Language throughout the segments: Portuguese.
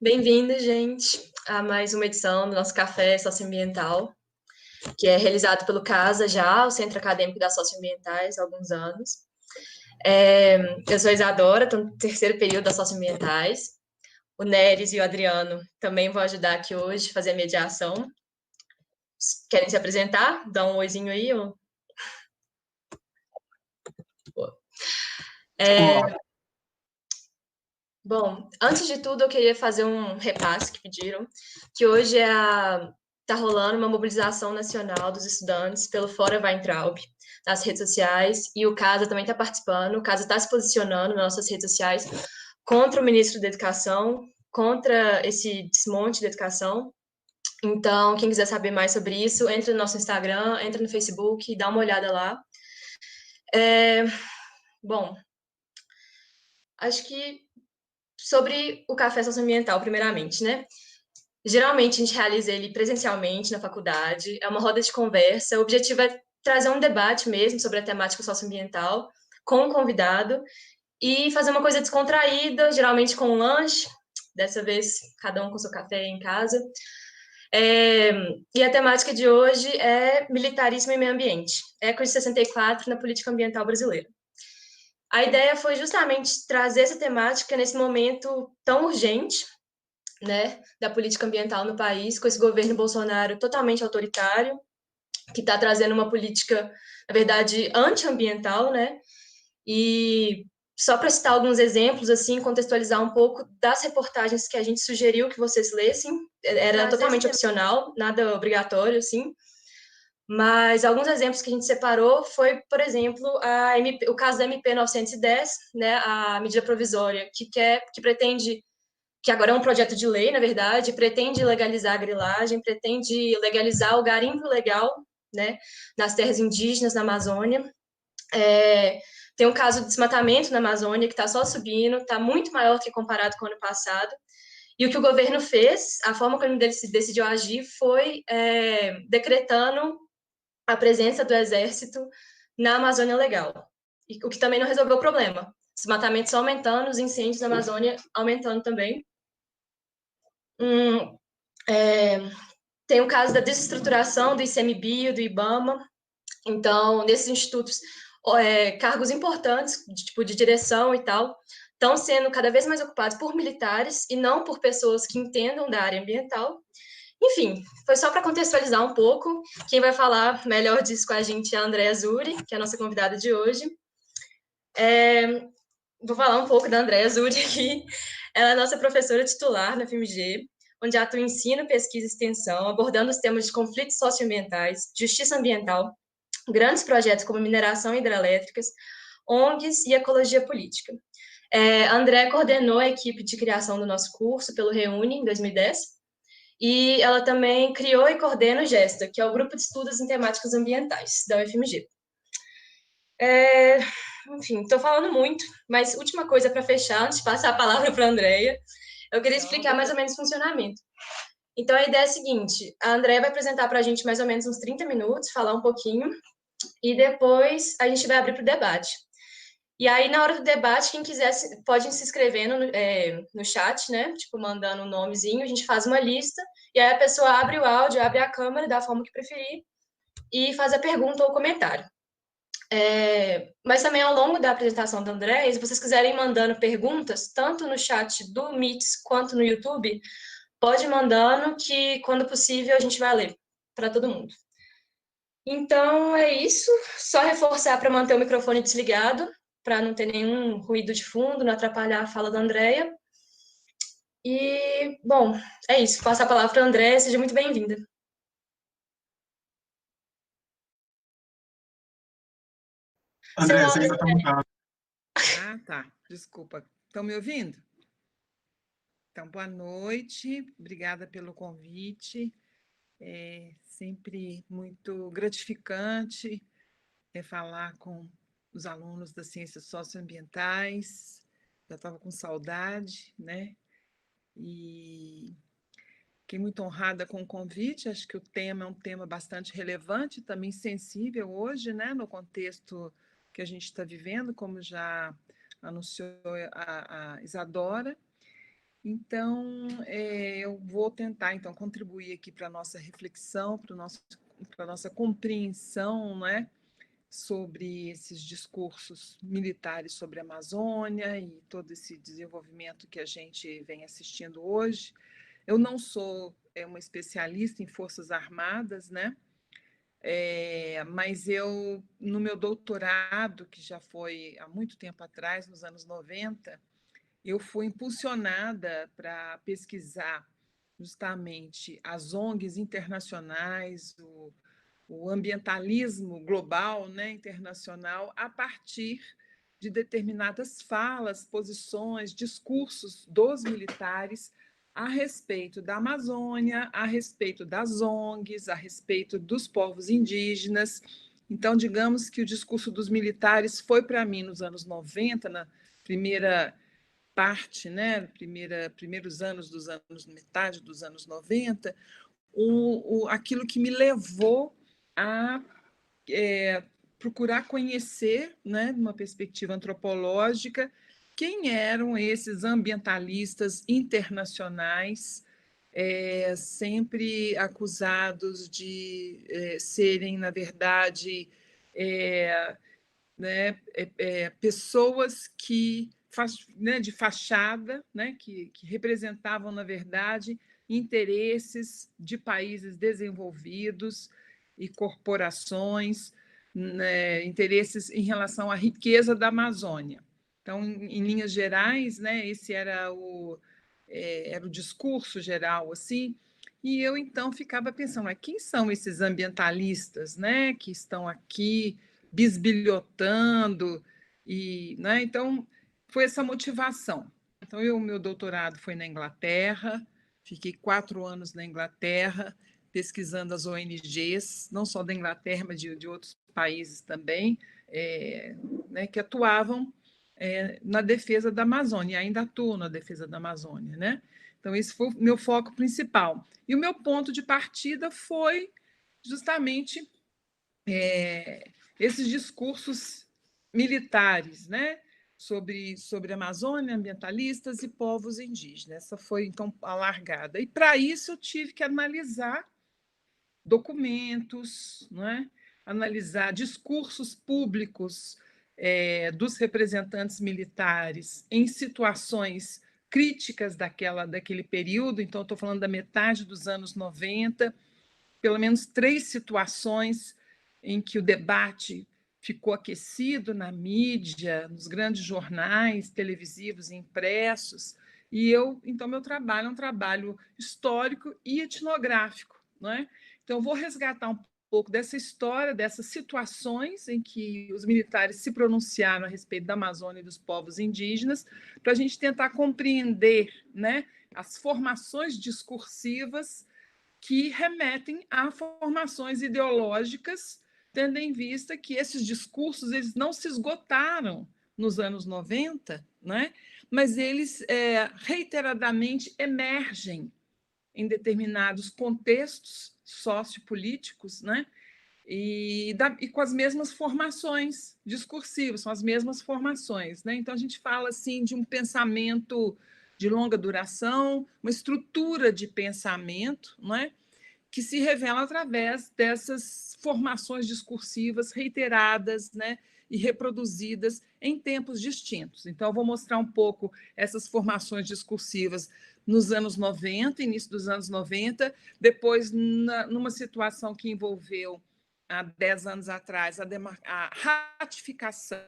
Bem-vindo, gente, a mais uma edição do nosso Café Socioambiental, que é realizado pelo CASA já, o Centro Acadêmico das Socioambientais, há alguns anos. Eu sou a Isadora, estou no terceiro período das Socioambientais. O Neres e o Adriano também vão ajudar aqui hoje a fazer a mediação. Querem se apresentar? Dá um oizinho aí. Bom, antes de tudo, eu queria fazer um repasse que pediram, que hoje tá rolando uma mobilização nacional dos estudantes pelo Fora Weintraub nas redes sociais, e o CASA também está participando, o CASA está se posicionando nas nossas redes sociais contra o ministro da Educação, contra esse desmonte da educação. Então, quem quiser saber mais sobre isso, entra no nosso Instagram, entra no Facebook, dá uma olhada lá. Bom, acho que sobre o café socioambiental, primeiramente, né? Geralmente a gente realiza ele presencialmente na faculdade, é uma roda de conversa. O objetivo é trazer um debate mesmo sobre a temática socioambiental com um convidado e fazer uma coisa descontraída, geralmente com um lanche, dessa vez cada um com seu café em casa. E a temática de hoje é militarismo e meio ambiente, Eco de 64 na política ambiental brasileira. A ideia foi justamente trazer essa temática nesse momento tão urgente, né, da política ambiental no país, com esse governo Bolsonaro totalmente autoritário, que está trazendo uma política, na verdade, antiambiental, né? E só para citar alguns exemplos, assim, contextualizar um pouco das reportagens que a gente sugeriu que vocês lessem, era totalmente opcional, nada obrigatório, assim. Mas alguns exemplos que a gente separou foi, por exemplo, o caso da MP 910, né, a medida provisória que pretende, que agora é um projeto de lei, na verdade, pretende legalizar a grilagem, pretende legalizar o garimpo ilegal, né, nas terras indígenas na Amazônia. Tem um caso de desmatamento na Amazônia que está só subindo, está muito maior que comparado com o ano passado. E o que o governo fez, a forma como ele decidiu agir, foi decretando a presença do exército na Amazônia Legal, o que também não resolveu o problema. Os desmatamentos aumentando, os incêndios na Amazônia aumentando também. Tem o caso da desestruturação do ICMBio, do IBAMA. Então, nesses institutos, cargos importantes, de direção e tal, estão sendo cada vez mais ocupados por militares e não por pessoas que entendam da área ambiental. Enfim, foi só para contextualizar um pouco. Quem vai falar melhor disso com a gente é a Andréa Zuri, que é a nossa convidada de hoje. Vou falar um pouco da Andréa Zuri aqui. Ela é nossa professora titular na FMG, onde atua em ensino, pesquisa e extensão, abordando os temas de conflitos socioambientais, justiça ambiental, grandes projetos como mineração e hidrelétricas, ONGs e ecologia política. A Andréa coordenou a equipe de criação do nosso curso pelo Reúne, em 2010, e ela também criou e coordena o GESTA, que é o Grupo de Estudos em Temáticas Ambientais, da UFMG. Enfim, estou falando muito, mas última coisa para fechar, antes de passar a palavra para a Andréa, eu queria explicar mais ou menos o funcionamento. Então, a ideia é a seguinte, a Andréa vai apresentar para a gente mais ou menos uns 30 minutos, falar um pouquinho, e depois a gente vai abrir para o debate. E aí, na hora do debate, quem quiser pode se inscrever no chat, né? Tipo, mandando um nomezinho, a gente faz uma lista, e aí a pessoa abre o áudio, abre a câmera, da forma que preferir, e faz a pergunta ou o comentário. Mas também, ao longo da apresentação da André, se vocês quiserem ir mandando perguntas, tanto no chat do Meets quanto no YouTube, pode ir mandando, que quando possível a gente vai ler para todo mundo. Então, é isso. Só reforçar para manter o microfone desligado, para não ter nenhum ruído de fundo, não atrapalhar a fala da Andréia. E, bom, é isso. Passo a palavra para a Andréia. Seja muito bem-vinda. Andréia, você ainda está mutado. Ah, tá. Desculpa. Estão me ouvindo? Então, boa noite. Obrigada pelo convite. É sempre muito gratificante falar com os alunos das ciências socioambientais. Já estava com saudade, né? E fiquei muito honrada com o convite. Acho que o tema é um tema bastante relevante, também sensível hoje, né? No contexto que a gente está vivendo, como já anunciou a Isadora. Então, eu vou tentar, então, contribuir aqui para a nossa reflexão, para a nossa compreensão, né, sobre esses discursos militares sobre a Amazônia e todo esse desenvolvimento que a gente vem assistindo hoje. Eu não sou uma especialista em Forças Armadas, né? Mas eu, no meu doutorado, que já foi há muito tempo atrás, nos anos 90, eu fui impulsionada para pesquisar justamente as ONGs internacionais, o ambientalismo global, né, internacional, a partir de determinadas falas, posições, discursos dos militares a respeito da Amazônia, a respeito das ONGs, a respeito dos povos indígenas. Então, digamos que o discurso dos militares foi para mim nos anos 90, na primeira parte, né, primeiros anos dos anos, metade dos anos 90, aquilo que me levou a procurar conhecer, né, numa perspectiva antropológica, quem eram esses ambientalistas internacionais, sempre acusados de serem, na verdade, né, pessoas que né, de fachada, né, que representavam, na verdade, interesses de países desenvolvidos e corporações, né, interesses em relação à riqueza da Amazônia. Então, em linhas gerais, né, esse era o discurso geral, assim, e eu, então, ficava pensando, quem são esses ambientalistas, né, que estão aqui bisbilhotando, né, então, foi essa motivação. Então, meu doutorado foi na Inglaterra, fiquei 4 anos na Inglaterra, pesquisando as ONGs, não só da Inglaterra, mas de outros países também, né, que atuavam na defesa da Amazônia, e ainda atuam na defesa da Amazônia, né? Então, esse foi o meu foco principal. E o meu ponto de partida foi justamente esses discursos militares, né? sobre a Amazônia, ambientalistas e povos indígenas. Essa foi, então, a largada. E, para isso, eu tive que analisar documentos, não é? Analisar discursos públicos dos representantes militares em situações críticas daquele período. Então, estou falando da metade dos anos 90, pelo menos 3 situações em que o debate ficou aquecido na mídia, nos grandes jornais televisivos e impressos. E então, meu trabalho é um trabalho histórico e etnográfico, não é? Então, eu vou resgatar um pouco dessa história, dessas situações em que os militares se pronunciaram a respeito da Amazônia e dos povos indígenas, para a gente tentar compreender, né, as formações discursivas que remetem a formações ideológicas, tendo em vista que esses discursos eles não se esgotaram nos anos 90, né? Mas eles reiteradamente emergem em determinados contextos sociopolíticos, né? E com as mesmas formações discursivas, são as mesmas formações, né? Então, a gente fala assim de um pensamento de longa duração, uma estrutura de pensamento, não é? Que se revela através dessas formações discursivas reiteradas, né? E reproduzidas em tempos distintos. Então, eu vou mostrar um pouco essas formações discursivas nos anos 90, início dos anos 90, depois numa situação que envolveu, há 10 anos atrás, a ratificação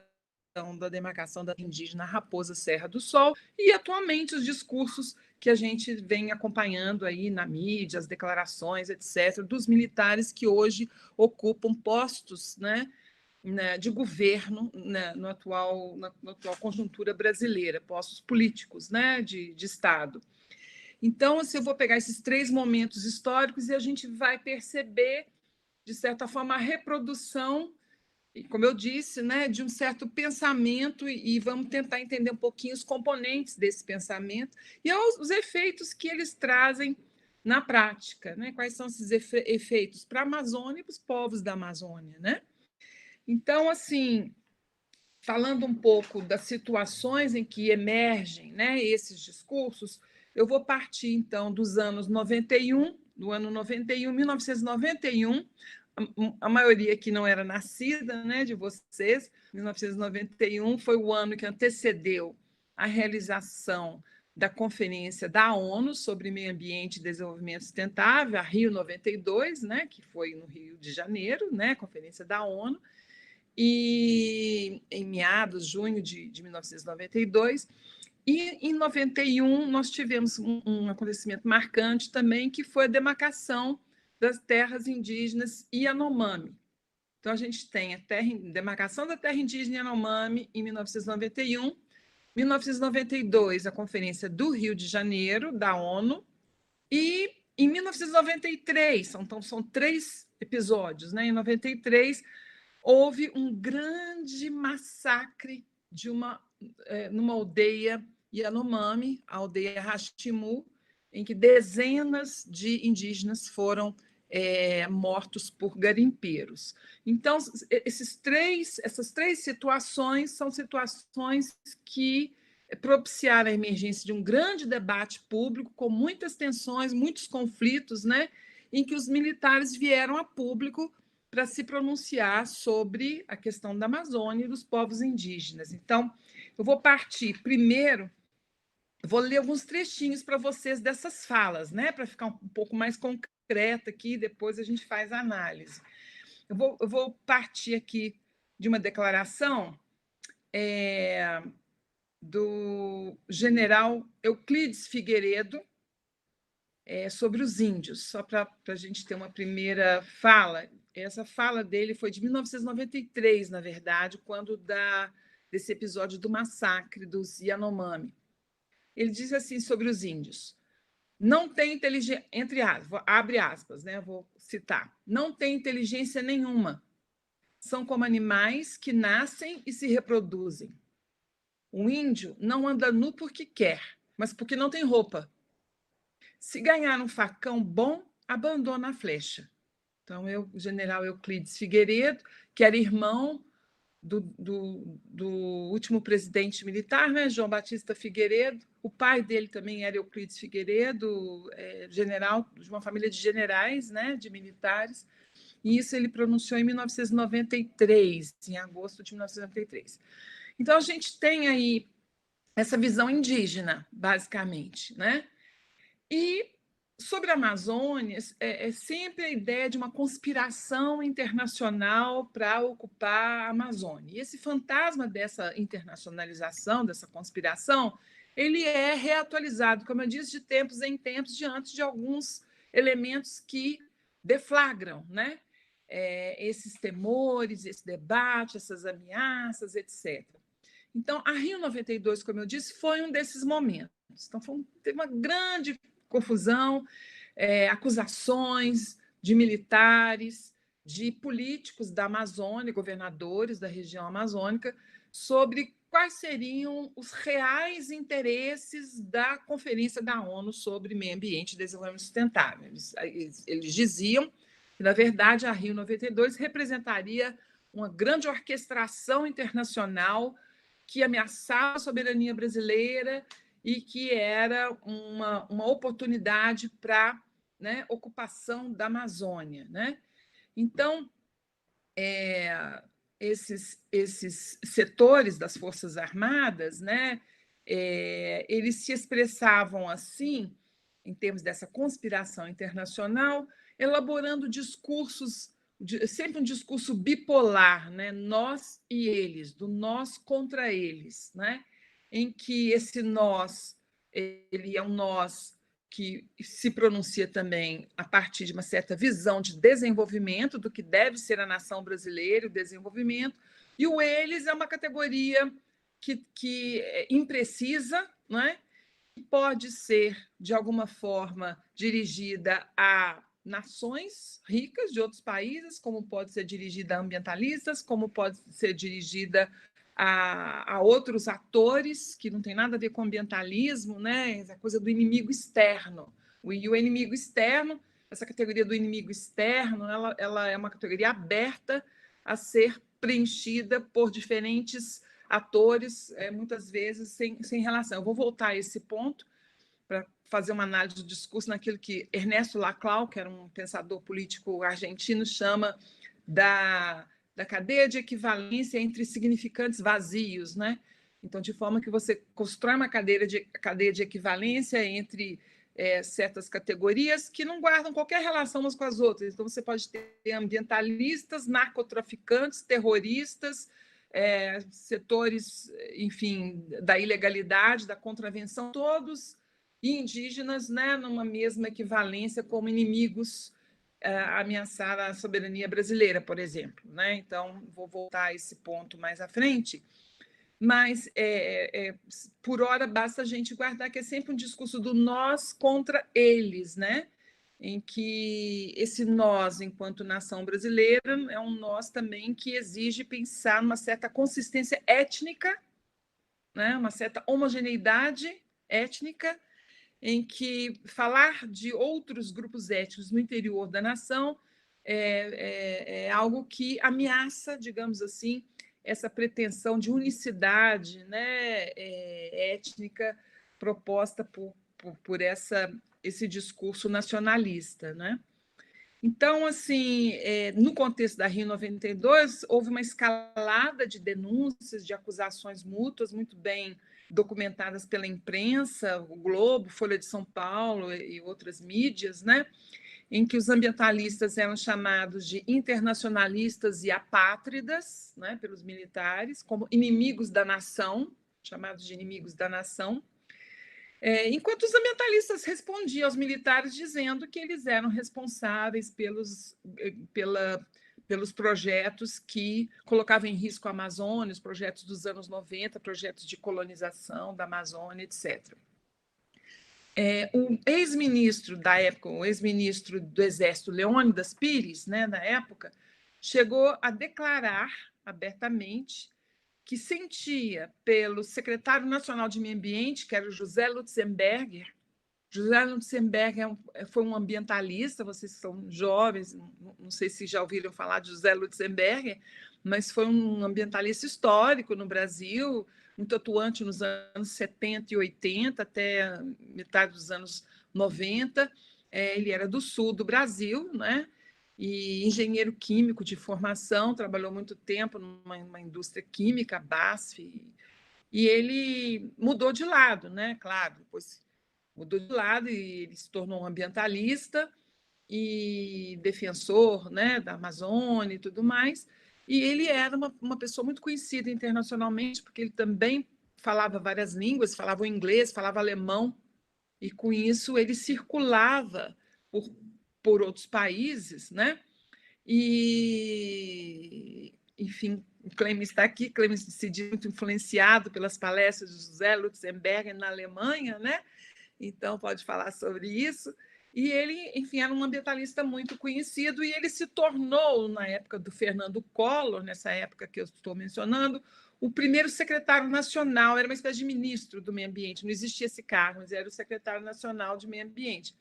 da demarcação da indígena Raposa Serra do Sol, e atualmente os discursos que a gente vem acompanhando aí na mídia, as declarações, etc., dos militares que hoje ocupam postos, né, de governo, né, na atual conjuntura brasileira, postos políticos, né, de Estado. Então, assim, eu vou pegar esses 3 momentos históricos e a gente vai perceber, de certa forma, a reprodução, como eu disse, né, de um certo pensamento, e vamos tentar entender um pouquinho os componentes desse pensamento e os efeitos que eles trazem na prática, né? Quais são esses efeitos para a Amazônia e para os povos da Amazônia, né? Então, assim, falando um pouco das situações em que emergem, né, esses discursos, Eu vou partir, então, dos anos 91, do ano 91, 1991, a maioria que não era nascida, né, de vocês, 1991 foi o ano que antecedeu a realização da Conferência da ONU sobre Meio Ambiente e Desenvolvimento Sustentável, a Rio 92, né, que foi no Rio de Janeiro, né, Conferência da ONU, e em meados, junho de 1992. E em 91 nós tivemos um acontecimento marcante também, que foi a demarcação das terras indígenas Yanomami. Então, a gente tem a demarcação da terra indígena Yanomami em 1991, 1992, a Conferência do Rio de Janeiro, da ONU, e em 1993, então são 3 episódios, né? Em 93, houve um grande massacre numa aldeia Yanomami, a aldeia Hashimu, em que dezenas de indígenas foram mortos por garimpeiros. Então, essas 3 situações são situações que propiciaram a emergência de um grande debate público, com muitas tensões, muitos conflitos, né, em que os militares vieram a público para se pronunciar sobre a questão da Amazônia e dos povos indígenas. Então, eu vou partir primeiro, vou ler alguns trechinhos para vocês dessas falas, né, para ficar um pouco mais concreta aqui, depois a gente faz a análise. Eu vou partir aqui de uma declaração do general Euclides Figueiredo sobre os índios, só para a gente ter uma primeira fala. Essa fala dele foi de 1993, na verdade, quando desse episódio do massacre dos Yanomami. Ele diz assim sobre os índios: não tem inteligência, abre aspas, né? Vou citar, não tem inteligência nenhuma. São como animais que nascem e se reproduzem. O índio não anda nu porque quer, mas porque não tem roupa. Se ganhar um facão bom, abandona a flecha. Então, o general Euclides Figueiredo, que era irmão do último presidente militar, né, João Batista Figueiredo. O pai dele também era Euclides Figueiredo, general de uma família de generais, né, de militares. E isso ele pronunciou em 1993, em agosto de 1993. Então, a gente tem aí essa visão indígena, basicamente, né? E sobre a Amazônia, é sempre a ideia de uma conspiração internacional para ocupar a Amazônia. E esse fantasma dessa internacionalização, dessa conspiração, ele é reatualizado, como eu disse, de tempos em tempos, diante de alguns elementos que deflagram, né? Esses temores, esse debate, essas ameaças, etc. Então, a Rio 92, como eu disse, foi um desses momentos. Então, teve uma grande confusão, acusações de militares, de políticos da Amazônia, governadores da região amazônica, sobre quais seriam os reais interesses da Conferência da ONU sobre Meio Ambiente e Desenvolvimento Sustentável. Eles diziam que, na verdade, a Rio 92 representaria uma grande orquestração internacional que ameaçava a soberania brasileira e que era uma oportunidade para, né, ocupação da Amazônia, né? Então, esses setores das Forças Armadas, né, eles se expressavam assim, em termos dessa conspiração internacional, elaborando discursos, sempre um discurso bipolar, né? Nós e eles, do nós contra eles, né? Em que esse nós, ele é um nós que se pronuncia também a partir de uma certa visão de desenvolvimento, do que deve ser a nação brasileira, o desenvolvimento, e o eles é uma categoria que é imprecisa, não é? Que pode ser, de alguma forma, dirigida a nações ricas de outros países, como pode ser dirigida a ambientalistas, como pode ser dirigida a outros atores que não tem nada a ver com ambientalismo, né? Essa coisa do inimigo externo. E o inimigo externo, essa categoria do inimigo externo, ela é uma categoria aberta a ser preenchida por diferentes atores, muitas vezes sem relação. Eu vou voltar a esse ponto para fazer uma análise do discurso naquilo que Ernesto Laclau, que era um pensador político argentino, chama da cadeia de equivalência entre significantes vazios, né? Então, de forma que você constrói uma cadeia de equivalência entre certas categorias que não guardam qualquer relação umas com as outras. Então, você pode ter ambientalistas, narcotraficantes, terroristas, setores, enfim, da ilegalidade, da contravenção, todos indígenas, né, numa mesma equivalência como inimigos a ameaçar a soberania brasileira, por exemplo, né? Então, vou voltar a esse ponto mais à frente, mas, por hora, basta a gente guardar que é sempre um discurso do nós contra eles, né? Em que esse nós, enquanto nação brasileira, é um nós também que exige pensar numa certa consistência étnica, né? Uma certa homogeneidade étnica, em que falar de outros grupos étnicos no interior da nação é algo que ameaça, digamos assim, essa pretensão de unicidade, né, étnica proposta por esse discurso nacionalista, né? Então, assim, no contexto da Rio 92, houve uma escalada de denúncias, de acusações mútuas, muito bem documentadas pela imprensa, o Globo, Folha de São Paulo e outras mídias, né? Em que os ambientalistas eram chamados de internacionalistas e apátridas, né, pelos militares, como inimigos da nação, chamados de inimigos da nação, enquanto os ambientalistas respondiam aos militares dizendo que eles eram responsáveis pelos projetos que colocavam em risco a Amazônia, os projetos dos anos 90, projetos de colonização da Amazônia, etc. O ex-ministro da época, o ex-ministro do Exército, Leônidas Pires, né, na época, chegou a declarar abertamente que sentia pelo secretário nacional de Meio Ambiente, que era o José Lutzenberger. José Lutzenberger foi um ambientalista, vocês são jovens, não sei se já ouviram falar de José Lutzenberger, mas foi um ambientalista histórico no Brasil, muito atuante nos anos 70 e 80, até metade dos anos 90. Ele era do sul do Brasil, né? E engenheiro químico de formação, trabalhou muito tempo numa indústria química, a BASF, e ele mudou de lado, né? Claro, depois mudou de lado e ele se tornou um ambientalista e defensor, né, da Amazônia e tudo mais. E ele era uma pessoa muito conhecida internacionalmente, porque ele também falava várias línguas, falava o inglês, falava alemão, e com isso ele circulava por outros países, né? E, enfim, o Clemens está aqui, Clemens se diz muito influenciado pelas palestras de José Lutzenberger na Alemanha, né? Então pode falar sobre isso. E ele, enfim, era um ambientalista muito conhecido e ele se tornou, na época do Fernando Collor, nessa época que eu estou mencionando, o primeiro secretário nacional, era uma espécie de ministro do meio ambiente, não existia esse cargo, mas era o secretário nacional de meio ambiente.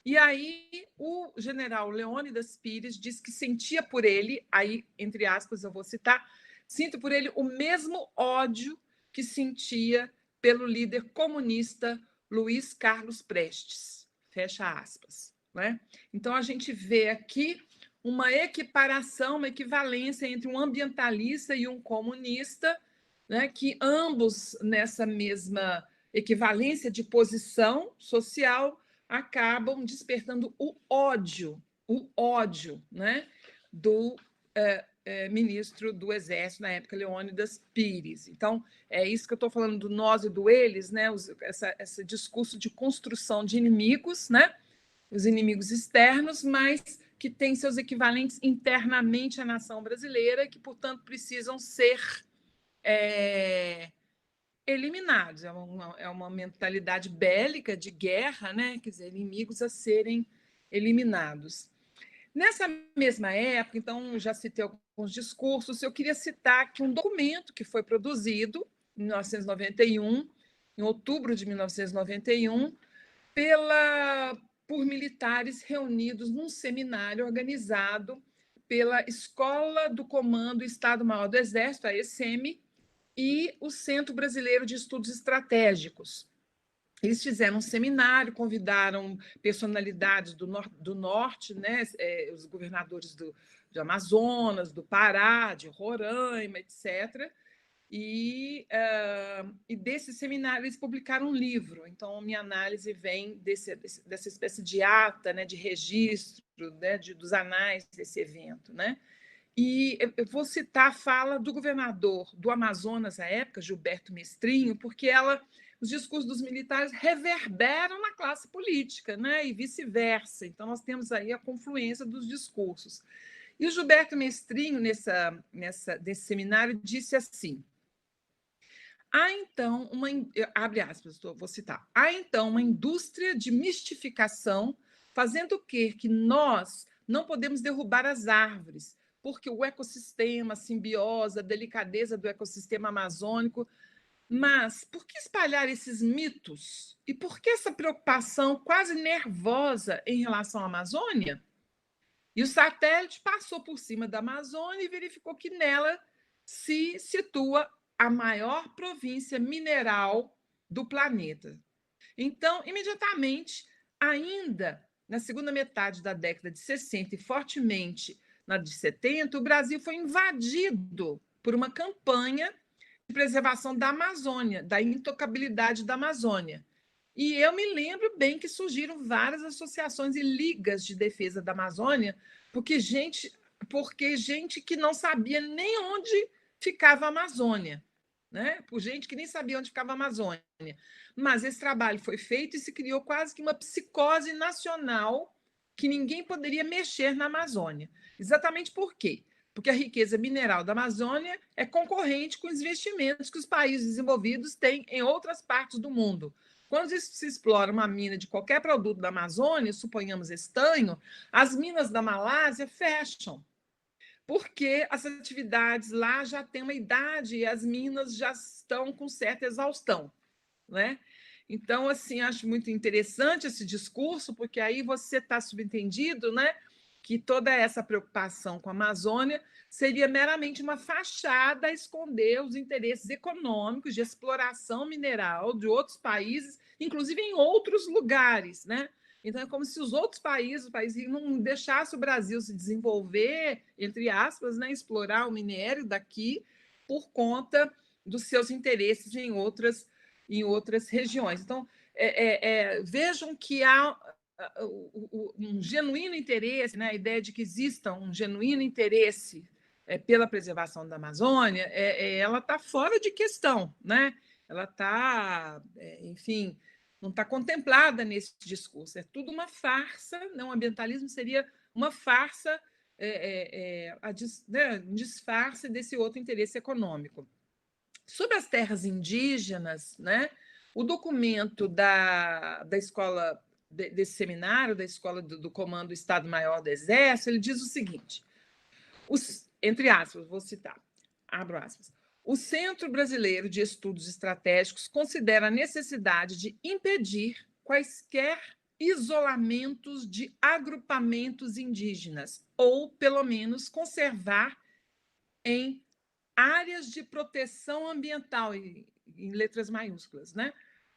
E aí o general Leônidas Pires disse que sentia por ele, aí, entre aspas, eu vou citar, sinto por ele o mesmo ódio que sentia pelo líder comunista Luiz Carlos Prestes, fecha aspas, né? Então, a gente vê aqui uma equiparação, uma equivalência entre um ambientalista e um comunista, né, que ambos, nessa mesma equivalência de posição social, acabam despertando o ódio, né, do ministro do Exército, na época, Leônidas Pires. Então, é isso que eu estou falando do nós e do eles, né, esse discurso de construção de inimigos, né, os inimigos externos, mas que têm seus equivalentes internamente à nação brasileira, que, portanto, precisam ser eliminados. É uma mentalidade bélica de guerra, né? Quer dizer, inimigos a serem eliminados. Nessa mesma época, então, já citei alguns discursos, eu queria citar aqui um documento que foi produzido em 1991, em outubro de 1991, por militares reunidos num seminário organizado pela Escola do Comando Estado-Maior do Exército, a ECEME, e o Centro Brasileiro de Estudos Estratégicos. eles fizeram um seminário, convidaram personalidades do norte, né? Os governadores de Amazonas, do Pará, de Roraima, etc. E desse seminário eles publicaram um livro. Então, minha análise vem dessa espécie de ata, né, de registro, né, dos anais desse evento, né? E eu vou citar a fala do governador do Amazonas à época, Gilberto Mestrinho, porque os discursos dos militares reverberam na classe política, né? E vice-versa. Então, nós temos aí a confluência dos discursos. E o Gilberto Mestrinho, desse seminário, disse assim: há então abre aspas, vou citar, há então uma indústria de mistificação fazendo crer que nós não podemos derrubar as árvores, porque o ecossistema, a simbiose, a delicadeza do ecossistema amazônico. Mas por que espalhar esses mitos? E por que essa preocupação quase nervosa em relação à Amazônia? E o satélite passou por cima da Amazônia e verificou que nela se situa a maior província mineral do planeta. Então, imediatamente, ainda na segunda metade da década de 60 e fortemente na de 70, o Brasil foi invadido por uma campanha de preservação da Amazônia, da intocabilidade da Amazônia. E eu me lembro bem que surgiram várias associações e ligas de defesa da Amazônia, porque gente que não sabia nem onde ficava a Amazônia, né? Por gente que nem sabia onde ficava a Amazônia. Mas esse trabalho foi feito e se criou quase que uma psicose nacional que ninguém poderia mexer na Amazônia. Exatamente por quê? Porque a riqueza mineral da Amazônia é concorrente com os investimentos que os países desenvolvidos têm em outras partes do mundo. Quando se explora uma mina de qualquer produto da Amazônia, suponhamos estanho, as minas da Malásia fecham, porque as atividades lá já têm uma idade e as minas já estão com certa exaustão, né? Então, assim, acho muito interessante esse discurso, porque aí você está subentendido, né, que toda essa preocupação com a Amazônia seria meramente uma fachada a esconder os interesses econômicos de exploração mineral de outros países, inclusive em outros lugares, né? Então, é como se os outros países, não deixassem o Brasil se desenvolver, entre aspas, né, explorar o minério daqui por conta dos seus interesses em outras regiões. Então, vejam que há um genuíno interesse, né, a ideia de que exista um genuíno interesse pela preservação da Amazônia, ela está fora de questão, né? Ela está, enfim, não está contemplada nesse discurso. É tudo uma farsa, né? O ambientalismo seria uma farsa, um disfarce desse outro interesse econômico. Sobre as terras indígenas, né? O documento da escola, desse seminário, da escola do Comando Estado-Maior do Exército, ele diz o seguinte, entre aspas, vou citar, abro aspas, o Centro Brasileiro de Estudos Estratégicos considera a necessidade de impedir quaisquer isolamentos de agrupamentos indígenas, ou, pelo menos, conservar em áreas de proteção ambiental, em letras maiúsculas, né?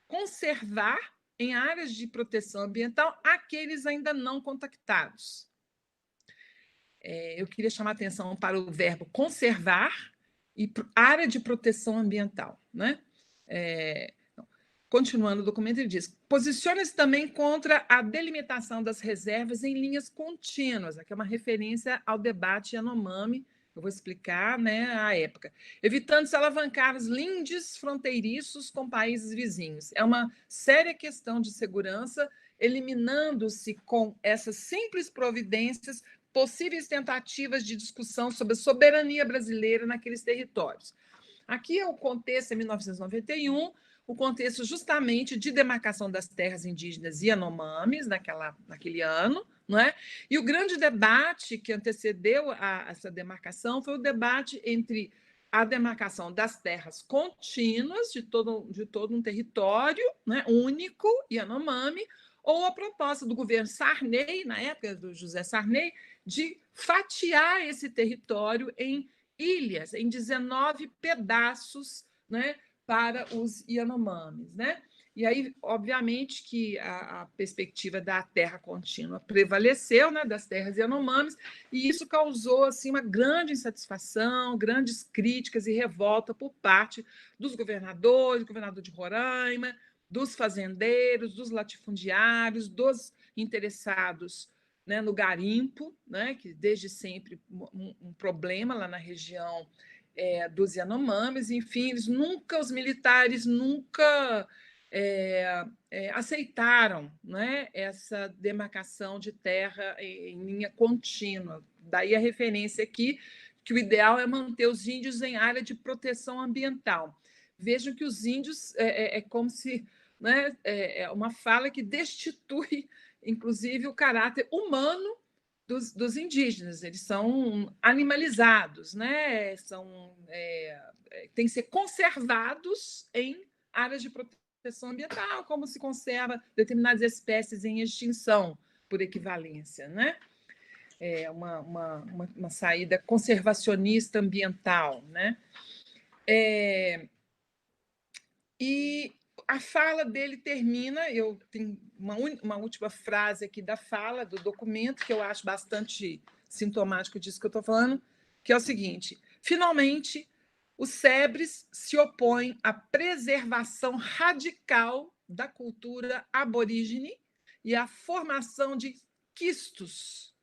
Conservar em áreas de proteção ambiental aqueles ainda não contactados. Eu queria chamar a atenção para o verbo conservar e área de proteção ambiental, né? Continuando o documento, ele diz: posiciona-se também contra a delimitação das reservas em linhas contínuas, aqui é uma referência ao debate Yanomami, eu vou explicar, né, a época, evitando-se alavancar os lindes fronteiriços com países vizinhos. É uma séria questão de segurança, eliminando-se com essas simples providências possíveis tentativas de discussão sobre a soberania brasileira naqueles territórios. Aqui é o contexto, em 1991, o contexto justamente de demarcação das terras indígenas Yanomamis, naquele ano, não é? E o grande debate que antecedeu essa demarcação foi o debate entre a demarcação das terras contínuas de todo um território, né, único, Yanomami, ou a proposta do governo Sarney, na época do José Sarney, de fatiar esse território em ilhas, em 19 pedaços, né, para os Yanomamis, né? E aí, obviamente, que a perspectiva da terra contínua prevaleceu, né, das terras Yanomamis, e isso causou assim, uma grande insatisfação, grandes críticas e revolta por parte dos governadores, do governador de Roraima, dos fazendeiros, dos latifundiários, dos interessados, né, no garimpo, né, que desde sempre um problema lá na região dos Yanomamis. Enfim, os militares nunca aceitaram, né, essa demarcação de terra em linha contínua. Daí a referência aqui que o ideal é manter os índios em área de proteção ambiental. Vejam que os índios é como se, né, é uma fala que destitui, inclusive, o caráter humano dos indígenas. Eles são animalizados, né? Têm que ser conservados em áreas de proteção ambiental, como se conserva determinadas espécies em extinção, por equivalência, né? É uma saída conservacionista ambiental, né? E a fala dele termina, eu tenho uma última frase aqui da fala, do documento, que eu acho bastante sintomático disso que eu estou falando, que é o seguinte: finalmente, os SEBRES se opõem à preservação radical da cultura aborígene e à formação de quistos,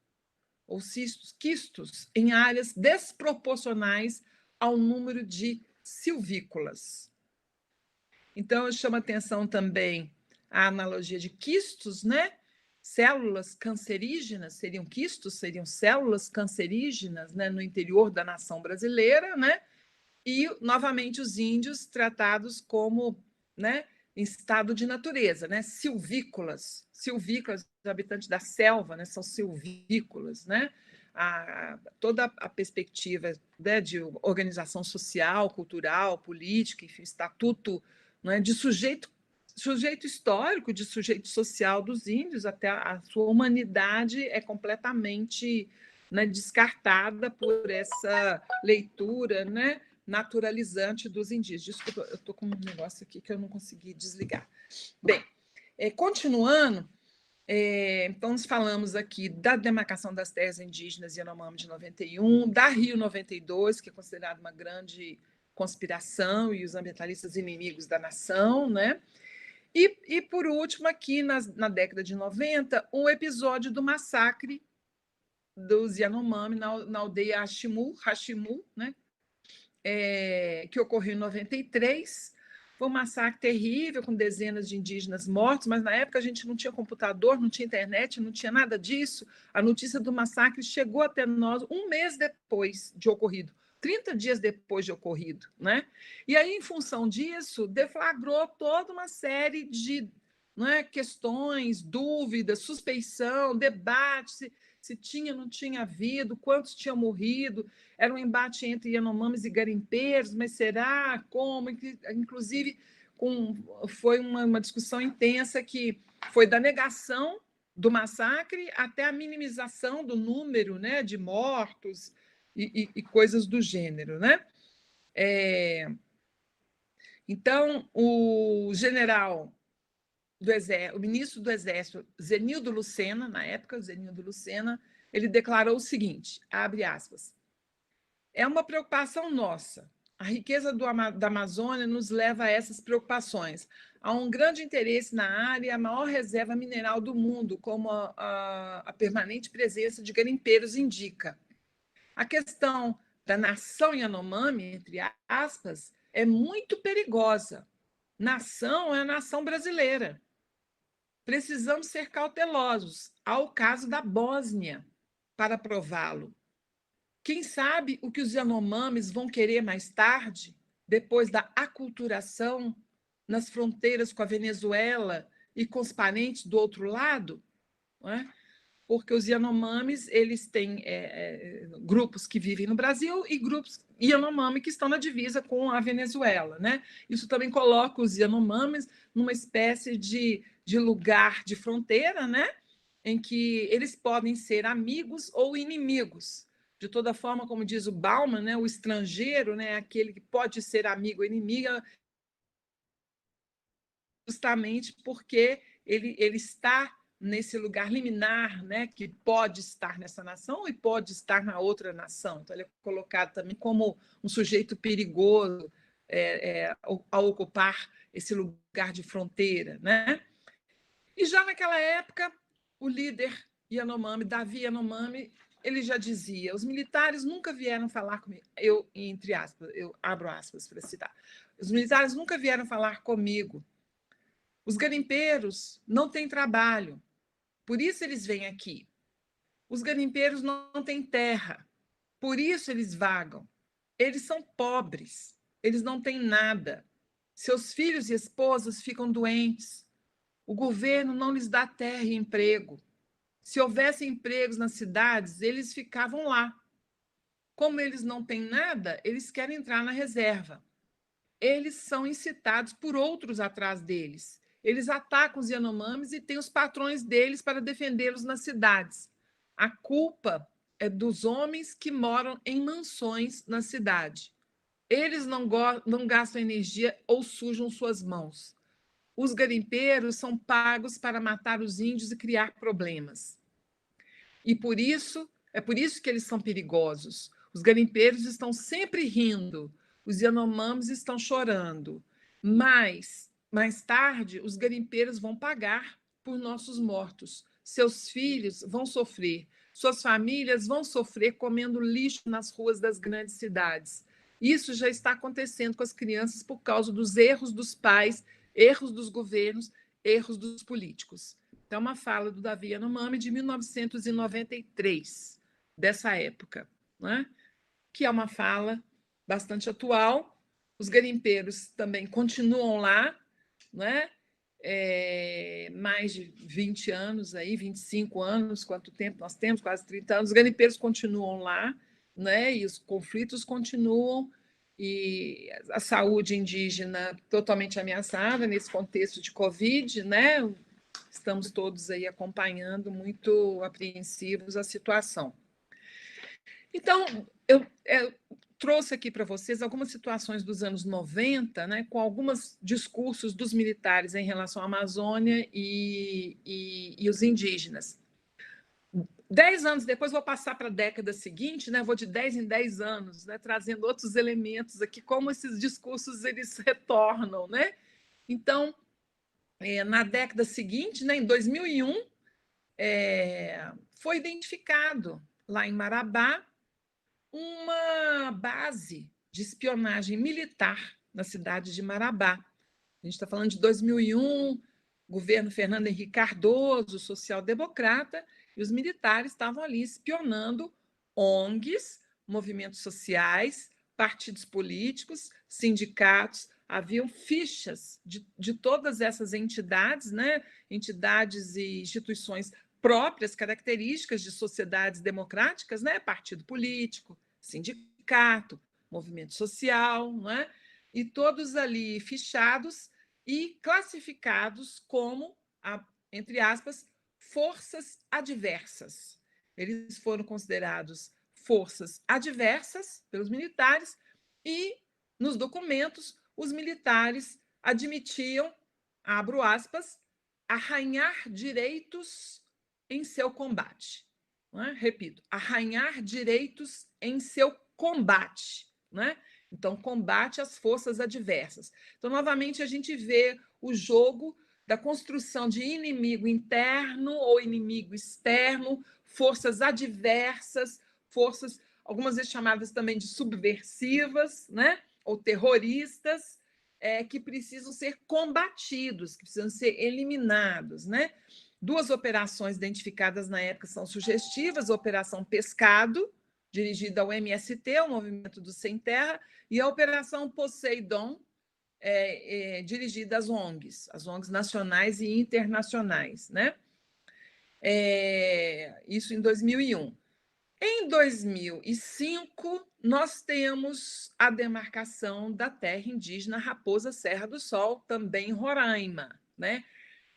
ou quistos, em áreas desproporcionais ao número de silvícolas. Então, eu chamo a atenção também a analogia de quistos, né? Células cancerígenas seriam quistos, seriam células cancerígenas, né, no interior da nação brasileira, né? E, novamente, os índios tratados como, né, em estado de natureza, né? Silvícolas, os habitantes da selva, né, são silvícolas, né? Toda a perspectiva, né, de organização social, cultural, política, enfim, estatuto, né, de sujeito histórico, de sujeito social dos índios, até a sua humanidade é completamente, né, descartada por essa leitura, né, naturalizante dos indígenas. Desculpa, eu estou com um negócio aqui que eu não consegui desligar. Bem, continuando, então, nós falamos aqui da demarcação das terras indígenas Yanomami de 91, da Rio 92, que é considerada uma grande conspiração e os ambientalistas inimigos da nação, né? E por último, aqui na década de 90, um episódio do massacre dos Yanomami na aldeia Hashimu, né? Que ocorreu em 93. Foi um massacre terrível, com dezenas de indígenas mortos, mas na época a gente não tinha computador, não tinha internet, não tinha nada disso. A notícia do massacre chegou até nós um mês depois de ocorrido, 30 dias depois de ocorrido, né? E aí, em função disso, deflagrou toda uma série de, né, questões, dúvidas, suspeição, debate, se tinha, não tinha havido, quantos tinham morrido. Era um embate entre Yanomamis e garimpeiros, mas será? Como? Inclusive, foi uma discussão intensa que foi da negação do massacre até a minimização do número, né, de mortos e coisas do gênero, né? Então, o general do Exército, o ministro do Exército, Zenildo Lucena, na época, Zenildo Lucena, ele declarou o seguinte, abre aspas: é uma preocupação nossa. A riqueza da Amazônia nos leva a essas preocupações. Há um grande interesse na área e a maior reserva mineral do mundo, como a permanente presença de garimpeiros indica. A questão da nação Yanomami, entre aspas, é muito perigosa. Nação é a nação brasileira. Precisamos ser cautelosos. Há o caso da Bósnia para prová-lo. Quem sabe o que os Yanomamis vão querer mais tarde, depois da aculturação nas fronteiras com a Venezuela e com os parentes do outro lado? Não é? Porque os Yanomamis, eles têm grupos que vivem no Brasil e grupos Yanomami que estão na divisa com a Venezuela, né? Isso também coloca os Yanomamis numa espécie de lugar de fronteira, né? Em que eles podem ser amigos ou inimigos. De toda forma, como diz o Bauman, né, o estrangeiro, né, aquele que pode ser amigo ou inimigo, justamente porque ele está nesse lugar liminar, né, que pode estar nessa nação e pode estar na outra nação. Então, ele é colocado também como um sujeito perigoso ao ocupar esse lugar de fronteira, né? E já naquela época, o líder Yanomami, Davi Yanomami, ele já dizia: os militares nunca vieram falar comigo. Eu, entre aspas, eu abro aspas para citar. Os militares nunca vieram falar comigo. Os garimpeiros não têm trabalho, por isso eles vêm aqui. Os garimpeiros não têm terra, por isso eles vagam. Eles são pobres, eles não têm nada. Seus filhos e esposas ficam doentes. O governo não lhes dá terra e emprego. Se houvesse empregos nas cidades, eles ficavam lá. Como eles não têm nada, eles querem entrar na reserva. Eles são incitados por outros atrás deles. Eles atacam os Yanomamis e têm os patrões deles para defendê-los nas cidades. A culpa é dos homens que moram em mansões na cidade. Eles não gastam energia ou sujam suas mãos. Os garimpeiros são pagos para matar os índios e criar problemas. E por isso que eles são perigosos. Os garimpeiros estão sempre rindo, os Yanomamis estão chorando. Mas, mais tarde, os garimpeiros vão pagar por nossos mortos. Seus filhos vão sofrer, suas famílias vão sofrer comendo lixo nas ruas das grandes cidades. Isso já está acontecendo com as crianças por causa dos erros dos pais, erros dos governos, erros dos políticos. Então, uma fala do Davi Yanomami de 1993, dessa época, né? Que é uma fala bastante atual. Os garimpeiros também continuam lá, né? Mais de 20 anos, aí, 25 anos, quanto tempo nós temos? Quase 30 anos. Os garimpeiros continuam lá, né? E os conflitos continuam, e a saúde indígena totalmente ameaçada nesse contexto de Covid, né? Estamos todos aí acompanhando, muito apreensivos a situação. Então, eu trouxe aqui para vocês algumas situações dos anos 90, né, com alguns discursos dos militares em relação à Amazônia e os indígenas. 10 anos depois, vou passar para a década seguinte, né, vou de 10 em 10 anos, né, trazendo outros elementos aqui, como esses discursos eles retornam, né? Então, na década seguinte, né, em 2001, foi identificado lá em Marabá uma base de espionagem militar na cidade de Marabá. A gente está falando de 2001, governo Fernando Henrique Cardoso, social-democrata, e os militares estavam ali espionando ONGs, movimentos sociais, partidos políticos, sindicatos. Haviam fichas de todas essas entidades, né? Entidades e instituições próprias, características de sociedades democráticas, né? Partido político, sindicato, movimento social, não é? E todos ali fichados e classificados como, entre aspas, forças adversas. Eles foram considerados forças adversas pelos militares e, nos documentos, os militares admitiam, abro aspas, arranhar direitos em seu combate. Não é? Repito, arranhar direitos em seu combate. Não é? Então, combate às forças adversas. Então, novamente, a gente vê o jogo da construção de inimigo interno ou inimigo externo, forças adversas, forças, algumas vezes chamadas também de subversivas, né? Ou terroristas, que precisam ser combatidos, que precisam ser eliminados, né? Duas operações identificadas na época são sugestivas: a Operação Pescado, dirigida ao MST, o Movimento do Sem Terra, e a Operação Poseidon, dirigida às ONGs, as ONGs nacionais e internacionais, né? Isso em 2001. Em 2005, nós temos a demarcação da terra indígena Raposa Serra do Sol, também em Roraima, né?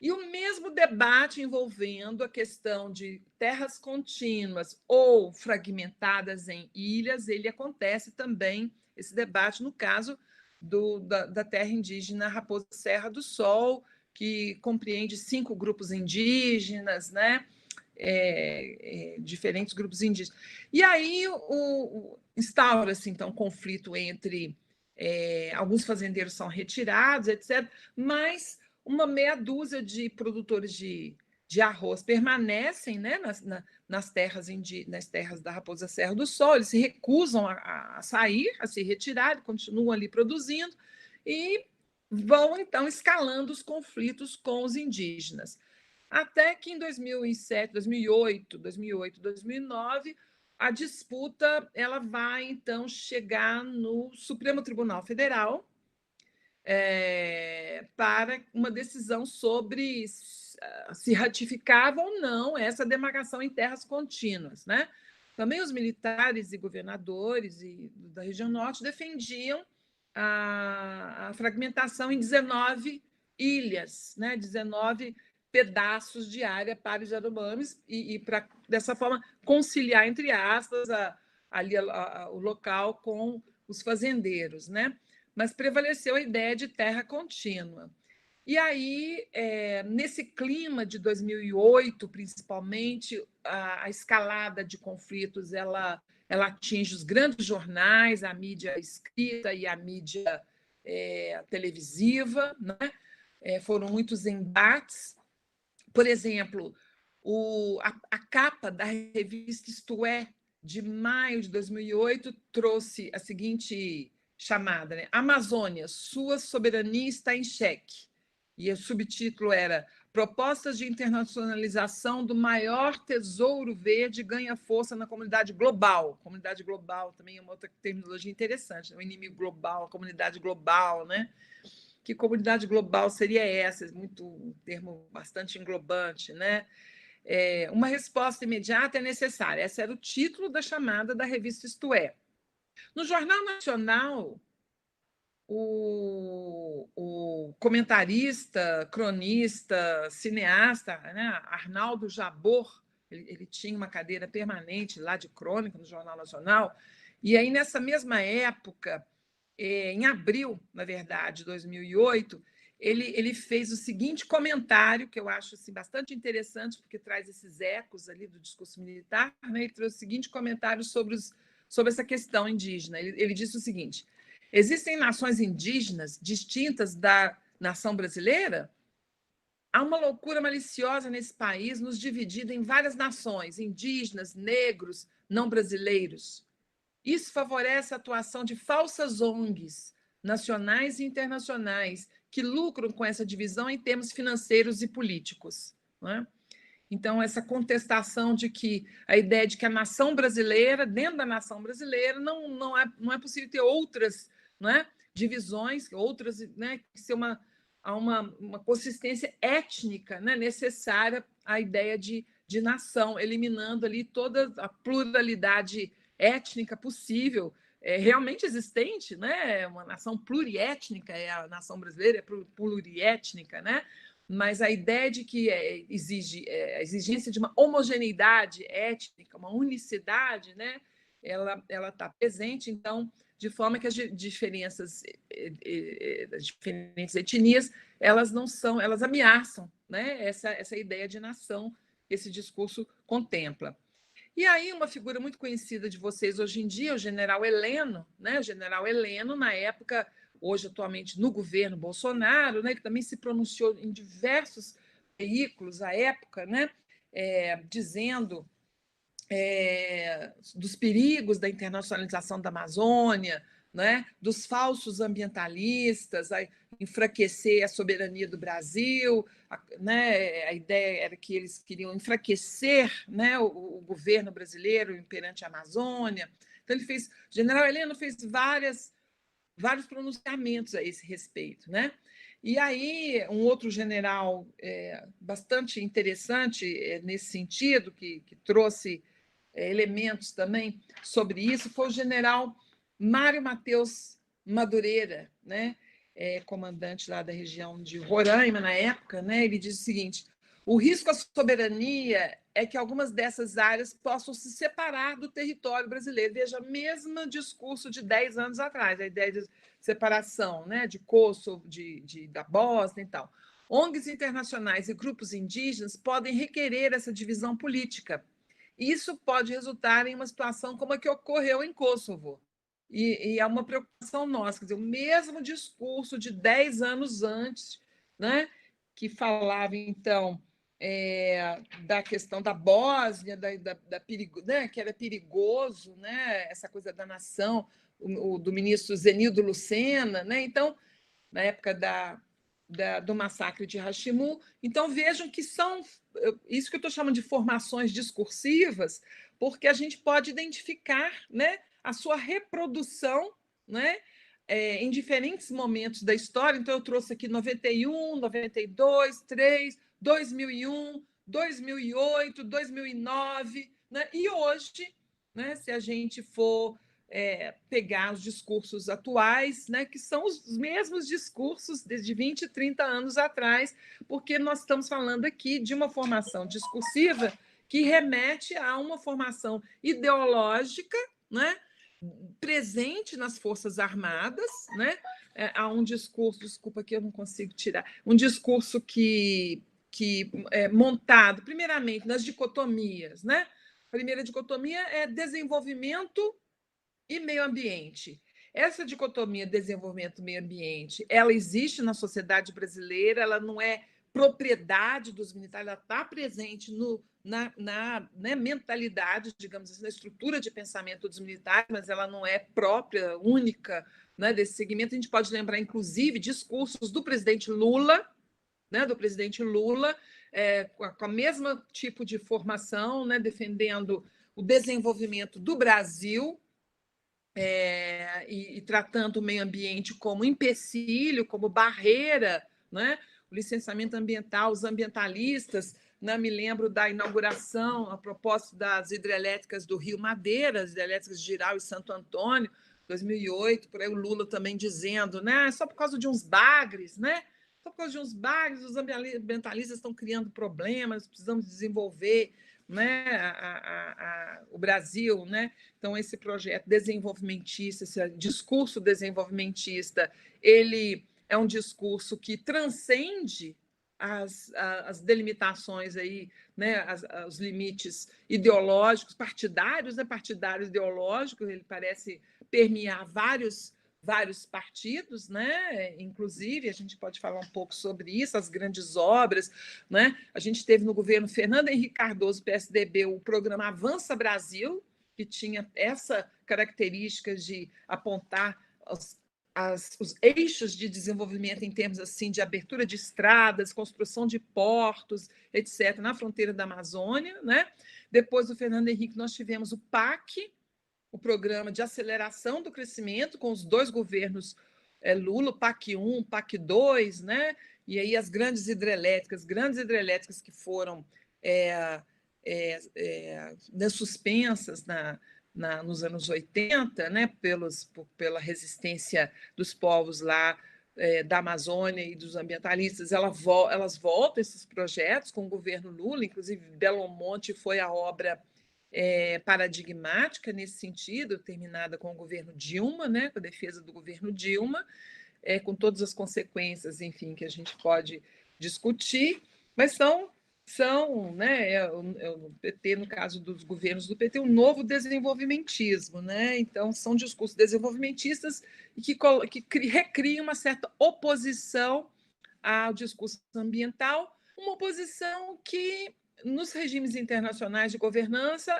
E o mesmo debate envolvendo a questão de terras contínuas ou fragmentadas em ilhas, ele acontece também, esse debate, no caso da terra indígena Raposa Serra do Sol, que compreende 5 grupos indígenas, né? Diferentes grupos indígenas. E aí instaura-se, então, conflito entre alguns fazendeiros são retirados, etc., mas uma meia dúzia de produtores de arroz permanecem, né, nas terras da Raposa Serra do Sol, eles se recusam a sair, a se retirar, continuam ali produzindo e vão, então, escalando os conflitos com os indígenas. Até que em 2007, 2008, 2009, a disputa ela vai, então, chegar no Supremo Tribunal Federal para uma decisão sobre se ratificava ou não essa demarcação em terras contínuas, né? Também os militares e governadores da região norte defendiam a fragmentação em 19 ilhas, né? 19 pedaços de área para os Yanomamis e para, dessa forma, conciliar, entre aspas, o local com os fazendeiros, né? Mas prevaleceu a ideia de terra contínua. E aí, nesse clima de 2008, principalmente, a escalada de conflitos ela atinge os grandes jornais, a mídia escrita e a mídia televisiva, né? Foram muitos embates. Por exemplo, a capa da revista Isto É, de maio de 2008, trouxe a seguinte chamada, né? Amazônia, sua soberania está em xeque. E o subtítulo era Propostas de internacionalização do maior tesouro verde ganha força na comunidade global. Comunidade global também é uma outra terminologia interessante, né? O inimigo global, a comunidade global, né? Que comunidade global seria essa? Um termo bastante englobante, né? Uma resposta imediata é necessária. Esse era o título da chamada da revista Isto É. No Jornal Nacional, o comentarista, cronista, cineasta, né, Arnaldo Jabor, ele tinha uma cadeira permanente lá de crônica no Jornal Nacional, e aí, nessa mesma época, em abril, na verdade, de 2008, ele fez o seguinte comentário, que eu acho assim, bastante interessante, porque traz esses ecos ali do discurso militar, né? Ele trouxe o seguinte comentário sobre essa questão indígena. Ele disse o seguinte: existem nações indígenas distintas da nação brasileira? Há uma loucura maliciosa nesse país, nos dividindo em várias nações, indígenas, negros, não brasileiros. Isso favorece a atuação de falsas ONGs, nacionais e internacionais, que lucram com essa divisão em termos financeiros e políticos. Não é? Então, essa contestação de que a ideia de que a nação brasileira, dentro da nação brasileira, não é possível ter outras, não é, divisões, outras, né, ser uma consistência étnica, né, necessária à ideia de nação, eliminando ali toda a pluralidade étnica possível, realmente existente, né? Uma nação pluriétnica, a nação brasileira é pluriétnica, né? Mas a ideia de que exige a exigência de uma homogeneidade étnica, uma unicidade, né? Ela está presente, então, de forma que as diferenças das diferentes etnias elas não são, elas ameaçam, né? Essa ideia de nação que esse discurso contempla. E aí, uma figura muito conhecida de vocês hoje em dia, o general Heleno, né? O general Heleno, na época, hoje atualmente no governo Bolsonaro, né? Ele também se pronunciou em diversos veículos à época, né? Dizendo dos perigos da internacionalização da Amazônia, né? Dos falsos ambientalistas, a enfraquecer a soberania do Brasil, né? A ideia era que eles queriam enfraquecer, né, o governo brasileiro perante a Amazônia. Então, o general Heleno fez vários pronunciamentos a esse respeito, né? E aí, um outro general bastante interessante nesse sentido, que trouxe elementos também sobre isso, foi o general Mário Mateus Madureira, né? Comandante lá da região de Roraima na época, né? Ele diz o seguinte: o risco à soberania é que algumas dessas áreas possam se separar do território brasileiro. Veja, mesmo discurso de 10 anos atrás, a ideia de separação, né? De Kosovo, da Bósnia e tal. ONGs internacionais e grupos indígenas podem requerer essa divisão política. Isso pode resultar em uma situação como a que ocorreu em Kosovo. E é uma preocupação nossa, quer dizer, o mesmo discurso de 10 anos antes, né, que falava, então, da questão da Bósnia, né, que era perigoso, né, essa coisa da nação, do ministro Zenildo Lucena, né? Então, na época do massacre de Hashimu. Então, vejam que são isso que eu estou chamando de formações discursivas, porque a gente pode identificar, né, a sua reprodução, né, em diferentes momentos da história. Então, eu trouxe aqui 91, 92, 3, 2001, 2008, 2009, né? E hoje, né, se a gente for pegar os discursos atuais, né, que são os mesmos discursos desde 20, 30 anos atrás, porque nós estamos falando aqui de uma formação discursiva que remete a uma formação ideológica, né, presente nas Forças Armadas, né, há um discurso, desculpa que eu não consigo tirar, um discurso que é montado, primeiramente, nas dicotomias, né? A primeira dicotomia é desenvolvimento e meio ambiente. Essa dicotomia desenvolvimento-meio ambiente, ela existe na sociedade brasileira, ela não é propriedade dos militares, ela está presente na né, mentalidade, digamos assim, na estrutura de pensamento dos militares, mas ela não é própria, única, né, desse segmento. A gente pode lembrar, inclusive, discursos do presidente Lula, né, com a mesma tipo de formação, né, defendendo o desenvolvimento do Brasil, e tratando o meio ambiente como empecilho, como barreira, né? O licenciamento ambiental, os ambientalistas, né? Me lembro da inauguração, a propósito das hidrelétricas do Rio Madeira, as hidrelétricas de Jirau e Santo Antônio, 2008, por aí o Lula também dizendo, né? Só por causa de uns bagres, né? Só por causa de uns bagres, os ambientalistas estão criando problemas, precisamos desenvolver, né, o Brasil, né? Então, esse projeto desenvolvimentista, esse discurso desenvolvimentista, ele é um discurso que transcende as delimitações aí, né, os limites ideológicos, partidários, né, partidários ideológicos, ele parece permear vários partidos, né? Inclusive, a gente pode falar um pouco sobre isso, as grandes obras, né? A gente teve no governo Fernando Henrique Cardoso, PSDB, o programa Avança Brasil, que tinha essa característica de apontar os eixos de desenvolvimento em termos assim de abertura de estradas, construção de portos, etc., na fronteira da Amazônia, né? Depois do Fernando Henrique, nós tivemos o PAC, o Programa de Aceleração do Crescimento, com os dois governos Lula, PAC 1, PAC 2, né? E aí as grandes hidrelétricas que foram suspensas nos anos 80, né? Pela resistência dos povos lá da Amazônia e dos ambientalistas, elas voltam esses projetos com o governo Lula, inclusive Belo Monte foi a obra paradigmática nesse sentido, terminada com o governo Dilma, né, com a defesa do governo Dilma, com todas as consequências, enfim, que a gente pode discutir, mas são né, o PT, no caso dos governos do PT, um novo desenvolvimentismo, né? Então, são discursos desenvolvimentistas que recriam uma certa oposição ao discurso ambiental, uma oposição que nos regimes internacionais de governança,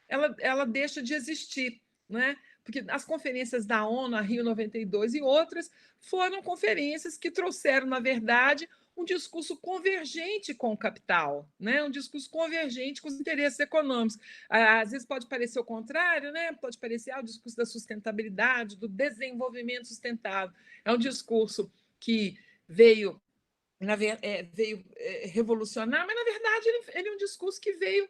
ela deixa de existir, né? Porque as conferências da ONU, a Rio 92 e outras, foram conferências que trouxeram, na verdade, um discurso convergente com o capital, né? Um discurso convergente com os interesses econômicos. Às vezes pode parecer o contrário, né? Pode parecer o discurso da sustentabilidade, do desenvolvimento sustentável. É um discurso que veio revolucionar, mas, na verdade, ele é um discurso que veio,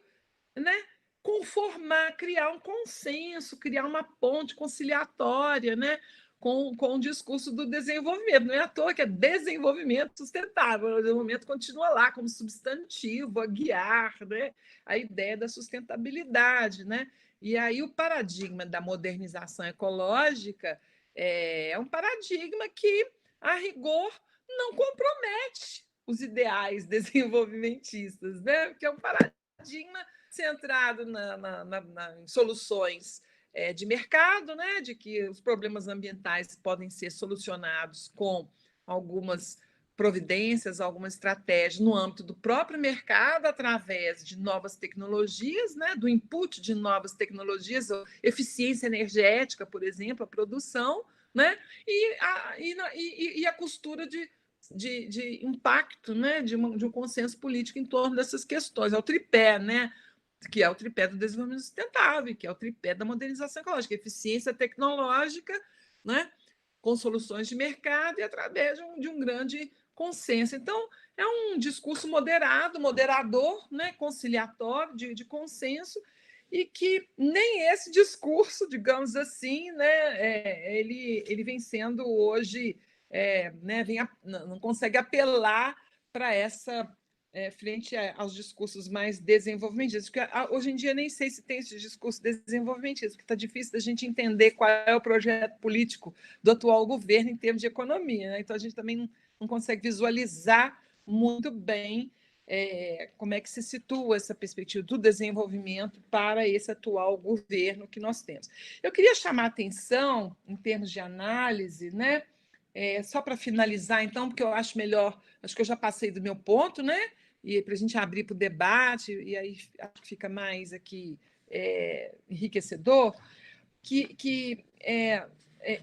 né, conformar, criar um consenso, criar uma ponte conciliatória, né, com o discurso do desenvolvimento. Não é à toa que é desenvolvimento sustentável, o desenvolvimento continua lá como substantivo, a guiar, né, a ideia da sustentabilidade. Né? E aí o paradigma da modernização ecológica é um paradigma que, a rigor, não compromete os ideais desenvolvimentistas, né? Porque é um paradigma centrado em soluções de mercado, né? De que os problemas ambientais podem ser solucionados com algumas providências, algumas estratégias no âmbito do próprio mercado, através de novas tecnologias, né? Do input de novas tecnologias, eficiência energética, por exemplo, a produção, né? E a costura de impacto, né? De um consenso político em torno dessas questões. É o tripé, né? Que é o tripé do desenvolvimento sustentável, que é o tripé da modernização ecológica, eficiência tecnológica, né? Com soluções de mercado e através de um grande consenso. Então, é um discurso moderado, moderador, né? Conciliatório, de consenso, e que nem esse discurso, digamos assim, né? Ele vem sendo hoje, né? Não consegue apelar para essa frente aos discursos mais desenvolvimentistas, porque hoje em dia nem sei se tem esse discurso desenvolvimentista, porque está difícil da gente entender qual é o projeto político do atual governo em termos de economia, né? Então a gente também não consegue visualizar muito bem como é que se situa essa perspectiva do desenvolvimento para esse atual governo que nós temos. Eu queria chamar a atenção, em termos de análise, né? Só para finalizar, então, porque eu acho melhor, acho que eu já passei do meu ponto, né? E para a gente abrir para o debate, e aí acho que fica mais aqui enriquecedor, que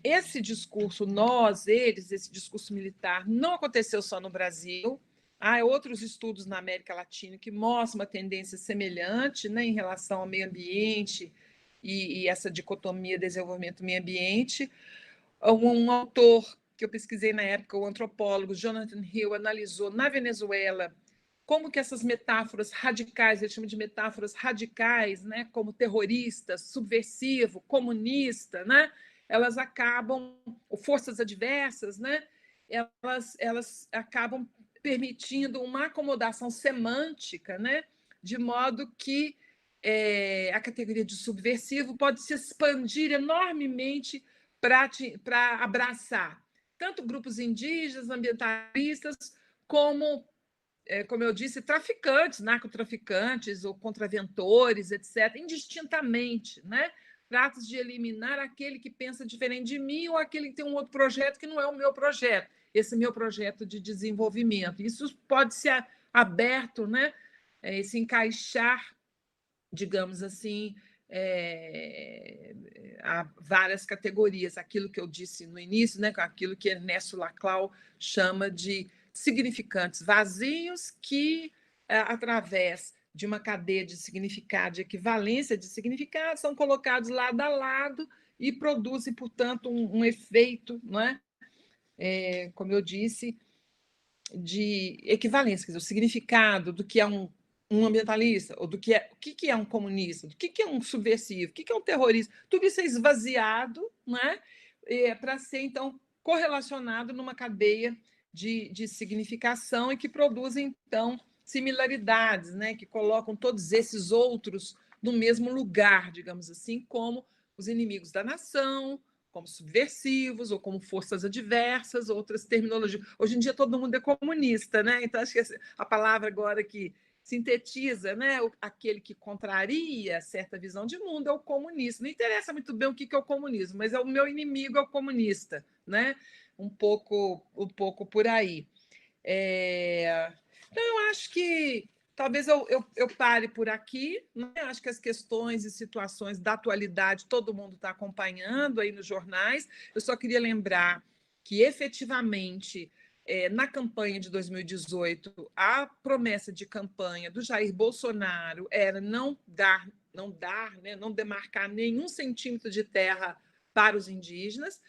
esse discurso, nós, eles, esse discurso militar, não aconteceu só no Brasil. Há outros estudos na América Latina que mostram uma tendência semelhante, né, em relação ao meio ambiente e essa dicotomia desenvolvimento-meio ambiente. Um autor que eu pesquisei na época, o antropólogo Jonathan Hill, analisou na Venezuela como que essas metáforas radicais, ele chama de metáforas radicais, né, como terrorista, subversivo, comunista, né, elas acabam, ou forças adversas, né, elas acabam permitindo uma acomodação semântica, né, de modo que a categoria de subversivo pode se expandir enormemente para abraçar tanto grupos indígenas, ambientalistas, como eu disse, traficantes, narcotraficantes ou contraventores, etc., indistintamente, né? Trata-se de eliminar aquele que pensa diferente de mim ou aquele que tem um outro projeto que não é o meu projeto, esse meu projeto de desenvolvimento. Isso pode ser aberto, né? Se encaixar, digamos assim, há várias categorias. Aquilo que eu disse no início, né? Aquilo que Ernesto Laclau chama de significantes vazios que, através de uma cadeia de significado, de equivalência de significado, são colocados lado a lado e produzem, portanto, um efeito, não é? Como eu disse, de equivalência, quer dizer, o significado do que é um ambientalista, ou do que é, o que é um comunista, do que é um subversivo, o que é um terrorista, tudo isso é esvaziado, né? Para ser, então, correlacionado numa cadeia de significação e que produzem, então, similaridades, né? Que colocam todos esses outros no mesmo lugar, digamos assim, como os inimigos da nação, como subversivos ou como forças adversas, outras terminologias. Hoje em dia todo mundo é comunista, né? Então acho que a palavra agora que sintetiza, né, aquele que contraria certa visão de mundo é o comunista. Não interessa muito bem o que é o comunismo, mas é o meu inimigo é o comunista, né? Um pouco por aí. Então eu acho que talvez eu pare por aqui, né? Acho que as questões e situações da atualidade todo mundo está acompanhando aí nos jornais. Eu só queria lembrar que, efetivamente, na campanha de 2018, a promessa de campanha do Jair Bolsonaro era não né, não demarcar nenhum centímetro de terra para os indígenas.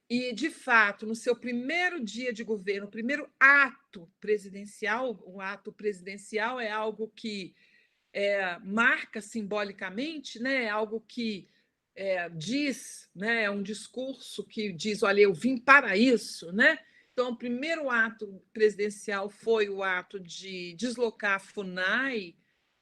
E, de fato, no seu primeiro dia de governo, o primeiro ato presidencial, o ato presidencial é algo que marca simbolicamente, né? É algo que diz, né? É um discurso que diz: olha, eu vim para isso, né? Então, o primeiro ato presidencial foi o ato de deslocar a FUNAI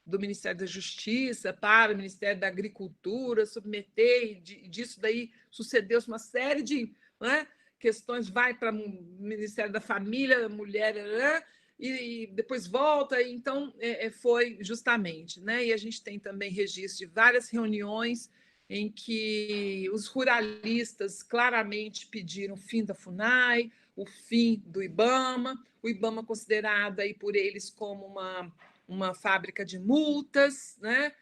do Ministério da Justiça para o Ministério da Agricultura, submeter, e disso daí sucedeu-se uma série de, né, questões, vai para o Ministério da Família, Mulher, e depois volta. Então, foi justamente, né? E a gente tem também registro de várias reuniões em que os ruralistas claramente pediram o fim da FUNAI, o fim do IBAMA, o IBAMA considerado aí por eles como uma fábrica de multas, né?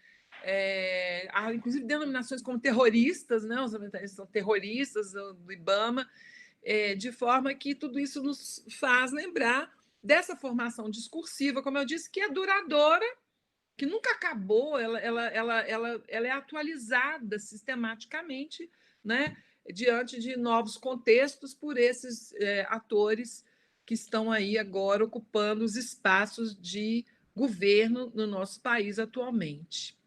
Há, inclusive, denominações como terroristas, né? Os ambientalistas são terroristas do IBAMA, de forma que tudo isso nos faz lembrar dessa formação discursiva, como eu disse, que é duradoura, que nunca acabou, ela é atualizada sistematicamente, né, diante de novos contextos por esses atores que estão aí agora ocupando os espaços de governo no nosso país atualmente.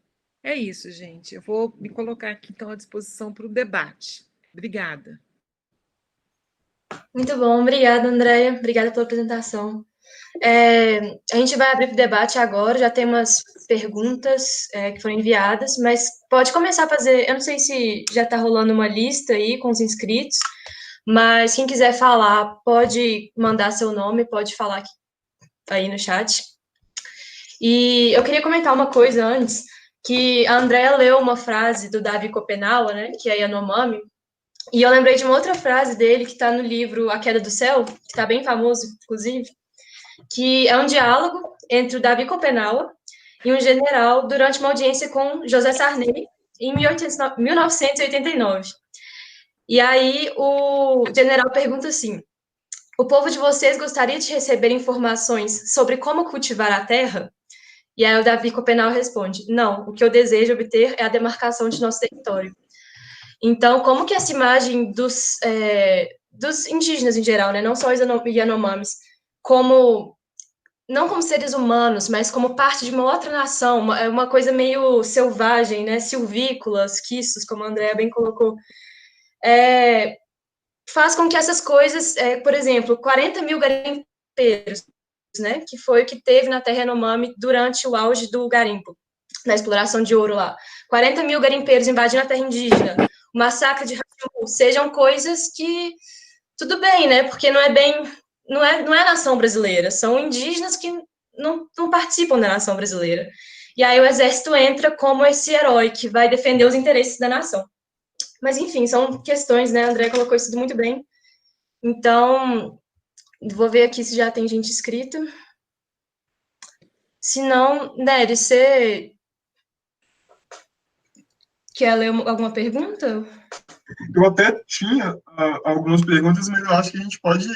É isso, gente. Eu vou me colocar aqui, então, à disposição para o debate. Obrigada. Muito bom, obrigada, Andréia. Obrigada pela apresentação. A gente vai abrir para o debate agora, já tem umas perguntas que foram enviadas, mas pode começar a fazer. Eu não sei se já está rolando uma lista aí com os inscritos, mas quem quiser falar, pode mandar seu nome, pode falar aqui, aí no chat. E eu queria comentar uma coisa antes, que a Andréia leu uma frase do Davi Copenaua, né, que é Yanomami, e eu lembrei de uma outra frase dele que está no livro A Queda do Céu, que está bem famoso, inclusive, que é um diálogo entre o Davi Copenaua e um general durante uma audiência com José Sarney em 1989. E aí o general pergunta assim: o povo de vocês gostaria de receber informações sobre como cultivar a terra? E aí o Davi Copenaua responde: não, o que eu desejo obter é a demarcação de nosso território. Então, como que essa imagem dos indígenas em geral, né, não só os Yanomamis, não como seres humanos, mas como parte de uma outra nação, uma coisa meio selvagem, né, silvícolas, quiços, como a Andrea bem colocou, faz com que essas coisas, por exemplo, 40 mil garimpeiros, né, que foi o que teve na terra Yanomami durante o auge do garimpo, da exploração de ouro lá. 40 mil garimpeiros invadindo a terra indígena, o massacre de Racimu, sejam coisas que, tudo bem, né, porque não é a nação brasileira, são indígenas que não participam da nação brasileira. E aí o exército entra como esse herói que vai defender os interesses da nação. Mas, enfim, são questões, né, a André colocou isso tudo muito bem. Então, vou ver aqui se já tem gente inscrita. Se não, Nery, você quer ler alguma pergunta? Eu até tinha algumas perguntas, mas eu acho que a gente pode,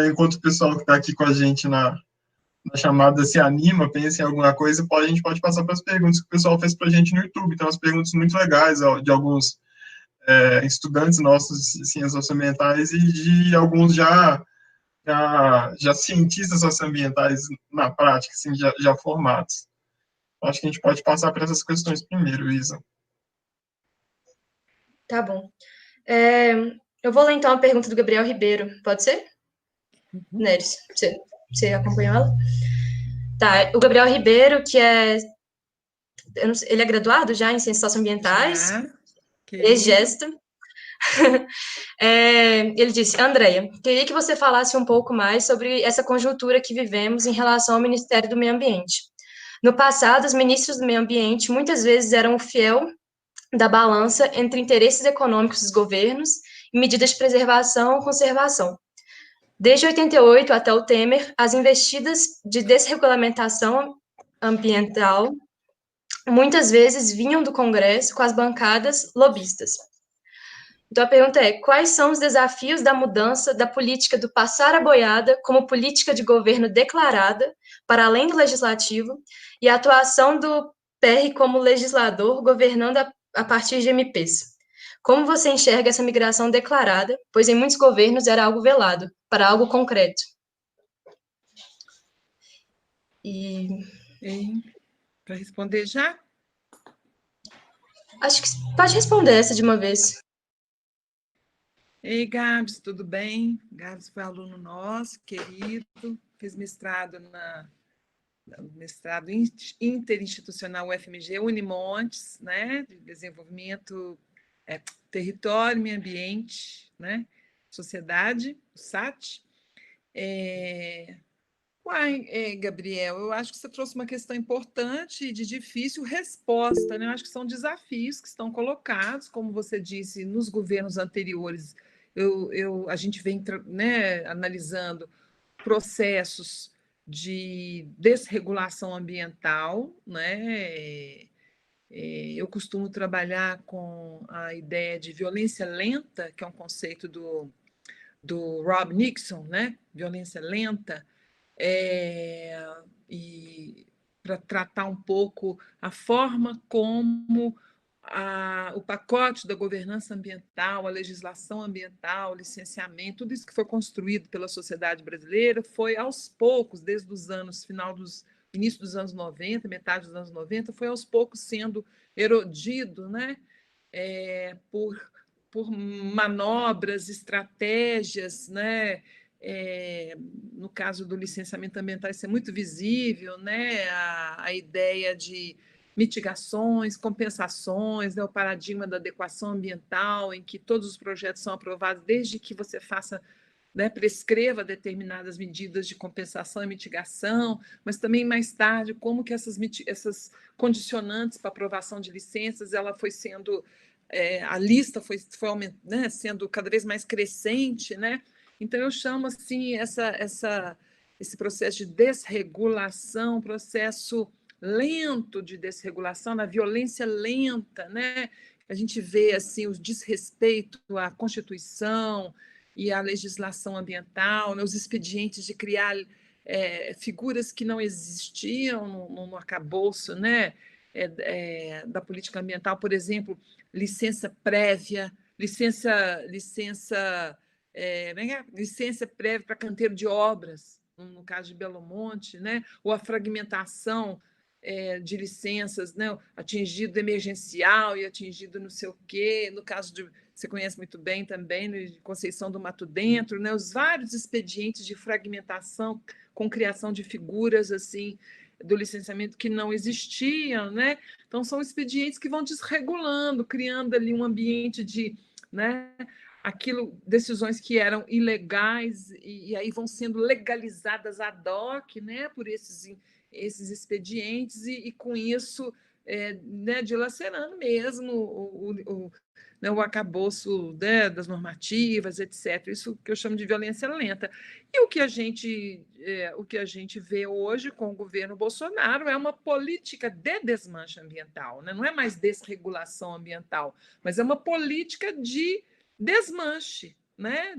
enquanto o pessoal que está aqui com a gente na chamada se anima, pensa em alguma coisa, a gente pode passar para as perguntas que o pessoal fez para a gente no YouTube. Tem umas perguntas muito legais de alguns estudantes nossos de ciências socioambientais e de alguns já cientistas socioambientais na prática, assim, já formados. Acho que a gente pode passar para essas questões primeiro, Isa. Tá bom. Eu vou ler, então, a pergunta do Gabriel Ribeiro. Pode ser? Neres, você acompanhou ela? Tá, o Gabriel Ribeiro, que ele é graduado já em Ciências Socioambientais, ex-gesta. Ele disse: Andréia, queria que você falasse um pouco mais sobre essa conjuntura que vivemos em relação ao Ministério do Meio Ambiente. No passado, os ministros do Meio Ambiente muitas vezes eram o fiel da balança entre interesses econômicos dos governos e medidas de preservação e conservação. Desde 88 até o Temer, as investidas de desregulamentação ambiental muitas vezes vinham do Congresso com as bancadas lobistas. Então a pergunta é: quais são os desafios da mudança da política do passar a boiada como política de governo declarada para além do legislativo e a atuação do PR como legislador governando a partir de MPs? Como você enxerga essa migração declarada, pois em muitos governos era algo velado, para algo concreto? Para responder já? Acho que pode responder essa de uma vez. Ei, Gabs, tudo bem? Gabs foi aluno nosso, querido, fez mestrado mestrado interinstitucional UFMG, Unimontes, né, de desenvolvimento, território e meio ambiente, né, Sociedade, o SAT. Gabriel, eu acho que você trouxe uma questão importante e de difícil resposta, né? Eu acho que são desafios que estão colocados, como você disse, nos governos anteriores. A gente vem, né, analisando processos de desregulação ambiental, né? Eu costumo trabalhar com a ideia de violência lenta, que é um conceito do Rob Nixon, né? Violência lenta, e para tratar um pouco a forma como o pacote da governança ambiental, a legislação ambiental, o licenciamento, tudo isso que foi construído pela sociedade brasileira foi aos poucos, desde os anos, início dos anos 90, metade dos anos 90, foi aos poucos sendo erodido, né? Por manobras, estratégias, né? No caso do licenciamento ambiental, isso é muito visível, né? A ideia de mitigações, compensações, né? O paradigma da adequação ambiental, em que todos os projetos são aprovados desde que você faça, né, prescreva determinadas medidas de compensação e mitigação, mas também mais tarde como que essas condicionantes para aprovação de licenças ela foi sendo a lista foi né, sendo cada vez mais crescente, né? Então eu chamo assim esse processo de desregulação, processo lento de desregulação, na violência lenta, né? A gente vê assim o desrespeito à Constituição e à legislação ambiental, né? Os expedientes de criar figuras que não existiam no arcabouço, né? Da política ambiental, por exemplo, licença prévia, licença prévia para canteiro de obras, no caso de Belo Monte, né? Ou a fragmentação de licenças, né? Atingido emergencial e atingido não sei o quê, no caso de, você conhece muito bem também, né, de Conceição do Mato Dentro, né? Os vários expedientes de fragmentação com criação de figuras assim do licenciamento que não existiam, né? Então são expedientes que vão desregulando, criando ali um ambiente de, né, decisões que eram ilegais e aí vão sendo legalizadas ad hoc, né, por esses expedientes e com isso né, dilacerando mesmo né, o arcabouço, né, das normativas, etc. Isso que eu chamo de violência lenta. E o que a gente vê hoje com o governo Bolsonaro é uma política de desmanche ambiental, né? Não é mais desregulação ambiental, mas é uma política de desmanche, né?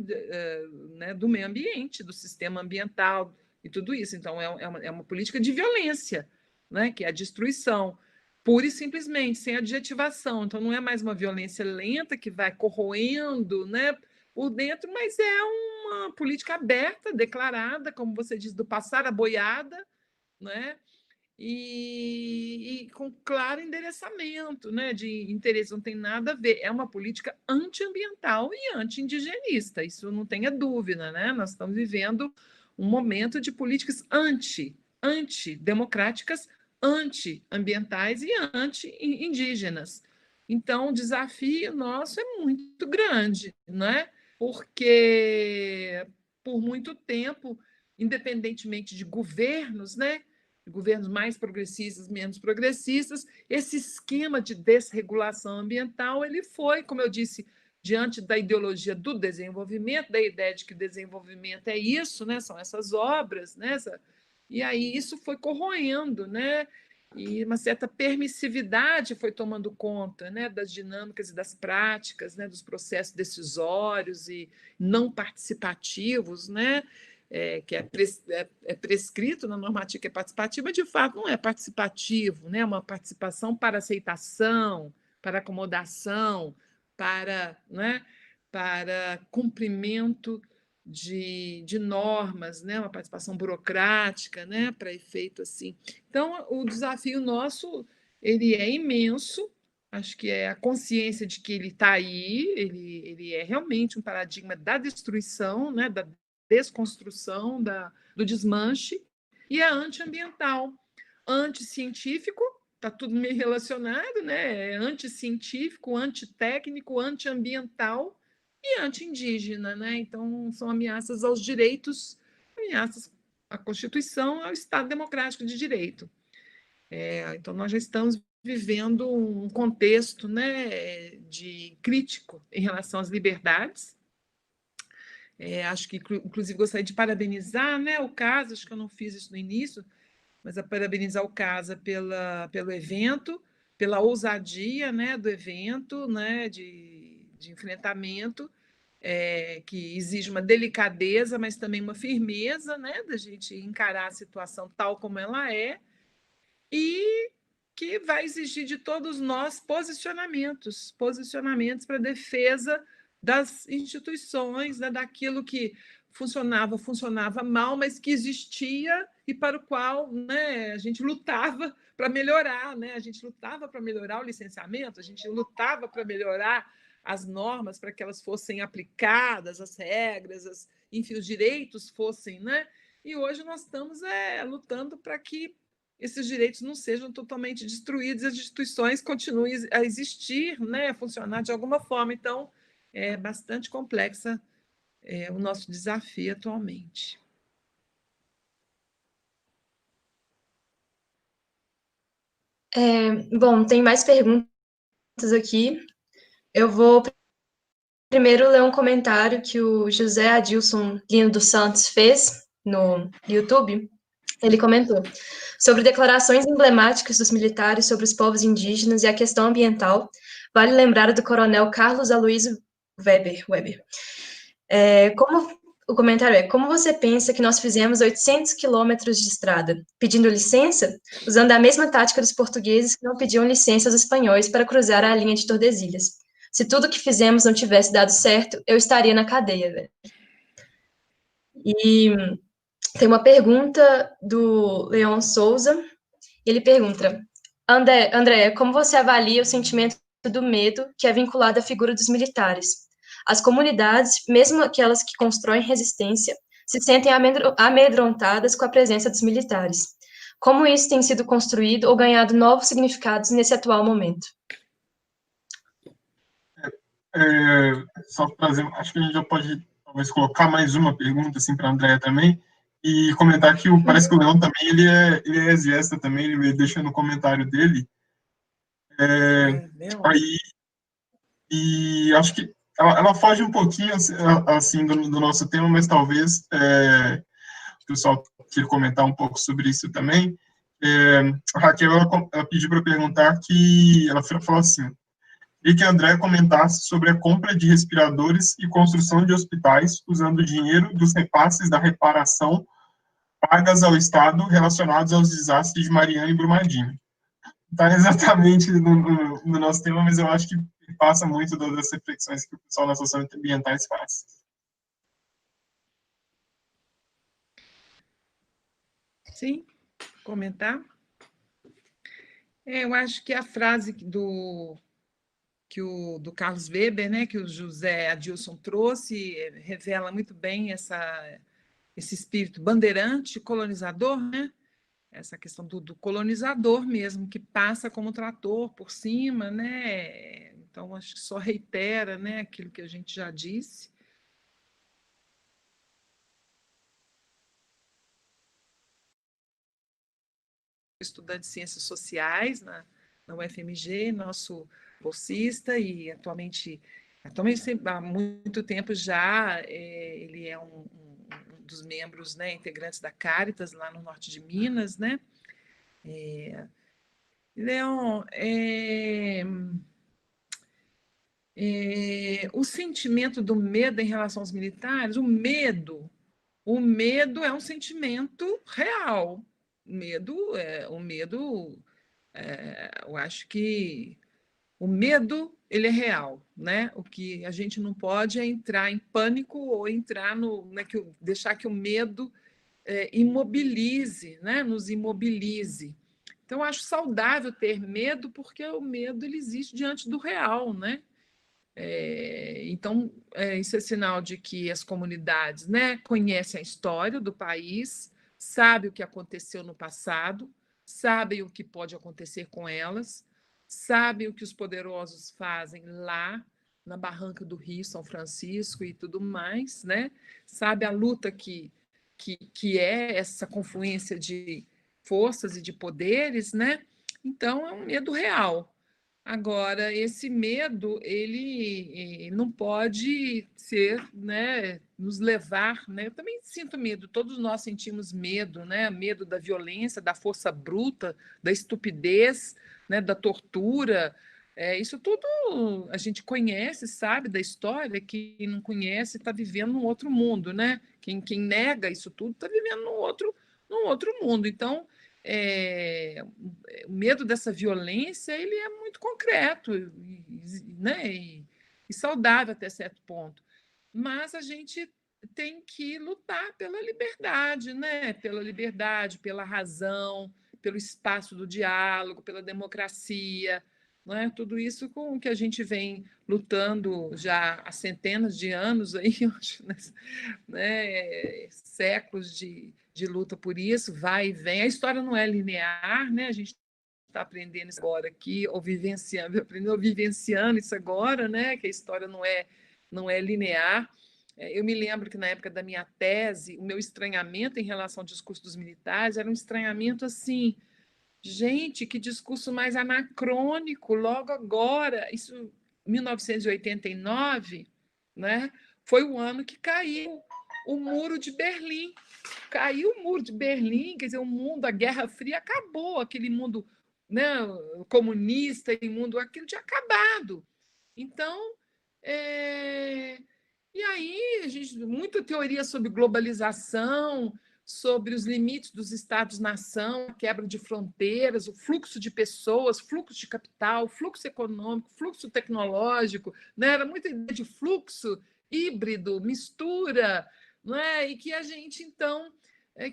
Do meio ambiente, do sistema ambiental e tudo isso. Então, é uma política de violência, né? Que é a destruição, pura e simplesmente, sem adjetivação. Então, não é mais uma violência lenta que vai corroendo, né, por dentro, mas é uma política aberta, declarada, como você diz, do passar a boiada, né? E com claro endereçamento, né, de interesse, não tem nada a ver, é uma política antiambiental e anti-indigenista, isso não tenha dúvida, né? Nós estamos vivendo um momento de políticas antidemocráticas, antiambientais e anti-indígenas. Então, o desafio nosso é muito grande, né? Porque por muito tempo, independentemente de governos, né, governos mais progressistas, menos progressistas, esse esquema de desregulação ambiental ele foi, como eu disse, diante da ideologia do desenvolvimento, da ideia de que desenvolvimento é isso, né? São essas obras, né? E aí isso foi corroendo, né? E uma certa permissividade foi tomando conta, né, das dinâmicas e das práticas, né, dos processos decisórios e não participativos, né, que é prescrito na normativa que é participativa, de fato não é participativo, né, uma participação para aceitação, para acomodação, né, para cumprimento de normas, né, uma participação burocrática, né, para efeito assim. Então, o desafio nosso ele é imenso, acho que é a consciência de que ele está aí, ele é realmente um paradigma da destruição, né, da desconstrução, do desmanche, e é antiambiental, anticientífico, está tudo meio relacionado, né? É anticientífico, antitécnico, antiambiental, e anti-indígena, né? Então, são ameaças aos direitos, ameaças à Constituição, ao Estado Democrático de Direito. Então, nós já estamos vivendo um contexto, né, de crítico em relação às liberdades. Acho que, inclusive, gostaria de parabenizar, né, o CASA, acho que eu não fiz isso no início, mas a parabenizar o CASA pelo evento, pela ousadia, né, do evento, né, de enfrentamento, que exige uma delicadeza, mas também uma firmeza, né, da gente encarar a situação tal como ela é, e que vai exigir de todos nós posicionamentos para a defesa das instituições, né, daquilo que funcionava mal, mas que existia e para o qual, né, a gente lutava para melhorar, né? A gente lutava para melhorar o licenciamento, a gente lutava para melhorar as normas para que elas fossem aplicadas, as regras, enfim, os direitos fossem, né? E hoje nós estamos lutando para que esses direitos não sejam totalmente destruídos, as instituições continuem a existir, né, a funcionar de alguma forma. Então, é bastante complexa o nosso desafio atualmente. Bom, tem mais perguntas aqui. Eu vou primeiro ler um comentário que o José Adilson Lino dos Santos fez no YouTube. Ele comentou sobre declarações emblemáticas dos militares sobre os povos indígenas e a questão ambiental. Vale lembrar do coronel Carlos Aloysio Weber. O comentário é: como você pensa que nós fizemos 800 quilômetros de estrada, pedindo licença, usando a mesma tática dos portugueses que não pediam licença aos espanhóis para cruzar a linha de Tordesilhas? Se tudo que fizemos não tivesse dado certo, eu estaria na cadeia, velho. E tem uma pergunta do Leon Souza. Ele pergunta: André, como você avalia o sentimento do medo que é vinculado à figura dos militares? As comunidades, mesmo aquelas que constroem resistência, se sentem amedrontadas com a presença dos militares. Como isso tem sido construído ou ganhado novos significados nesse atual momento? Só trazer, acho que a gente já pode talvez colocar mais uma pergunta assim para a Andrea também e comentar que parece que o Leão também ele é exército também, ele deixa no comentário dele. Aí e acho que ela foge um pouquinho assim do nosso tema, mas talvez o pessoal queira comentar um pouco sobre isso também. A Raquel ela pediu para perguntar que ela falou assim: e que André comentasse sobre a compra de respiradores e construção de hospitais usando dinheiro dos repasses da reparação pagas ao Estado relacionados aos desastres de Mariana e Brumadinho. Está exatamente no nosso tema, mas eu acho que passa muito das reflexões que o pessoal nas ações ambientais faz. Sim, comentar? Eu acho que a frase do Carlos Weber, né, que o José Adilson trouxe, revela muito bem esse espírito bandeirante, colonizador, né? Essa questão do colonizador mesmo, que passa como trator por cima, né? Então, acho que só reitera, né, aquilo que a gente já disse. Estudante de Ciências Sociais na UFMG, nosso bolsista, e atualmente há muito tempo já, ele é um dos membros, né, integrantes da Caritas, lá no norte de Minas, né? Leon, o sentimento do medo em relação aos militares, o medo é um sentimento real. O medo, eu acho que o medo ele é real, né? O que a gente não pode é entrar em pânico ou entrar deixar que o medo imobilize, né? Nos imobilize. Então, eu acho saudável ter medo, porque o medo ele existe diante do real, né? Então, isso é sinal de que as comunidades, né, conhecem a história do país, sabem o que aconteceu no passado, sabem o que pode acontecer com elas, sabem o que os poderosos fazem lá, na barranca do Rio, São Francisco e tudo mais, né? Sabe a luta que é essa confluência de forças e de poderes, né? Então, é um medo real. Agora, esse medo, ele não pode ser, né, nos levar, né? Eu também sinto medo, todos nós sentimos medo, né? Medo da violência, da força bruta, da estupidez, né, da tortura. Isso tudo a gente conhece, sabe da história. Quem não conhece está vivendo num outro mundo, né? Quem nega isso tudo está vivendo num outro mundo. Então, o medo dessa violência ele é muito concreto, né? E saudável até certo ponto. Mas a gente tem que lutar pela liberdade, né? Pela liberdade, pela razão, pelo espaço do diálogo, pela democracia, não é? Tudo isso com que a gente vem lutando já há centenas de anos aí, né? Séculos de luta por isso, vai e vem. A história não é linear, né? A gente está aprendendo isso agora aqui, ou vivenciando isso agora, né? Que a história não é linear. Eu me lembro que na época da minha tese, o meu estranhamento em relação ao discurso dos militares era um estranhamento assim, gente, que discurso mais anacrônico, logo agora, isso 1989, né? Foi o ano que caiu o Muro de Berlim. Caiu o Muro de Berlim, quer dizer, o mundo, a Guerra Fria acabou, aquele mundo, né, comunista e mundo, aquilo tinha acabado. Então, e aí a gente muita teoria sobre globalização, sobre os limites dos estados-nação, a quebra de fronteiras, o fluxo de pessoas, fluxo de capital, fluxo econômico, fluxo tecnológico, né? Era muita ideia de fluxo híbrido, mistura, não é? E que a gente então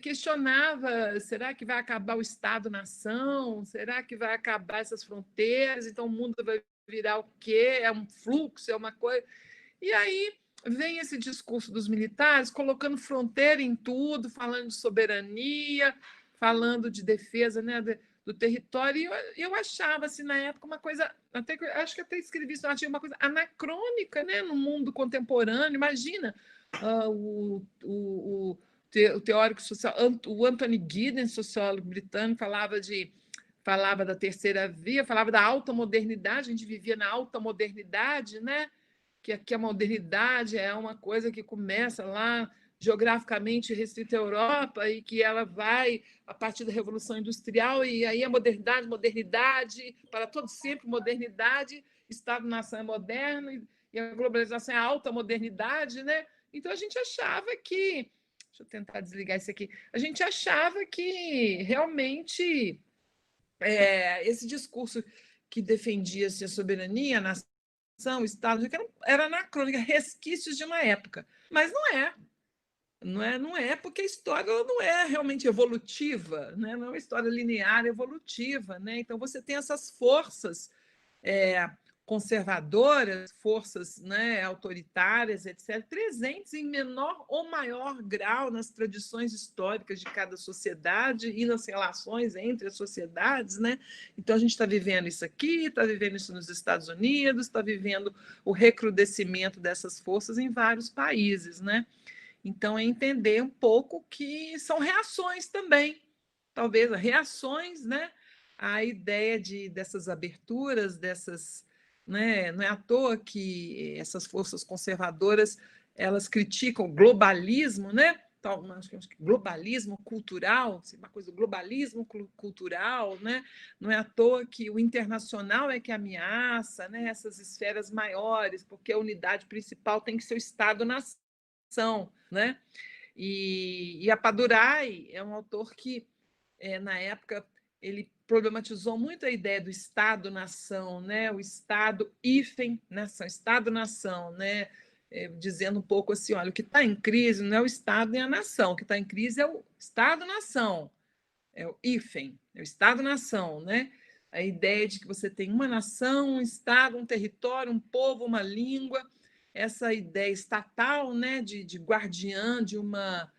questionava: será que vai acabar o Estado-nação? Será que vai acabar essas fronteiras? Então o mundo vai virar o quê? É um fluxo, é uma coisa. E aí vem esse discurso dos militares colocando fronteira em tudo, falando de soberania, falando de defesa, né, do território. E eu achava assim, na época uma coisa, até acho que até escrevi isso, achei uma coisa anacrônica, né, no mundo contemporâneo. Imagina o teórico social, o Anthony Giddens, sociólogo britânico, falava da terceira via, falava da alta modernidade. A gente vivia na alta modernidade, né? Que aqui a modernidade é uma coisa que começa lá geograficamente restrita à Europa e que ela vai a partir da Revolução Industrial, e aí a modernidade, para todo sempre modernidade, Estado-nação é moderno e a globalização é a alta modernidade, né? Então a gente achava que, deixa eu tentar desligar isso aqui, a gente achava que realmente esse discurso que defendia-se a soberania, a nação, o Estado, era anacrônica, resquícios de uma época. Mas não é porque a história ela não é realmente evolutiva, né? Não é uma história linear, evolutiva, né? Então você tem essas forças conservadoras, forças, né, autoritárias, etc., presentes em menor ou maior grau nas tradições históricas de cada sociedade e nas relações entre as sociedades, né? Então a gente está vivendo isso aqui, está vivendo isso nos Estados Unidos, está vivendo o recrudescimento dessas forças em vários países, né? Então é entender um pouco que são reações também, talvez reações, né, à ideia dessas aberturas, dessas, né, não é à toa que essas forças conservadoras elas criticam o globalismo, né? Acho que globalismo cultural, uma coisa, globalismo cultural, né? Não é à toa que o internacional é que ameaça, né, essas esferas maiores, porque a unidade principal tem que ser o Estado-nação, né? E a Padurai é um autor que, na época, ele problematizou muito a ideia do Estado-nação, né? O Estado-nação, Estado-nação, né? Dizendo um pouco assim, olha, o que está em crise não é o Estado nem a nação, o que está em crise é o Estado-nação, é o hífen, é o Estado-nação, né? A ideia de que você tem uma nação, um Estado, um território, um povo, uma língua, essa ideia estatal, né, de guardiã de uma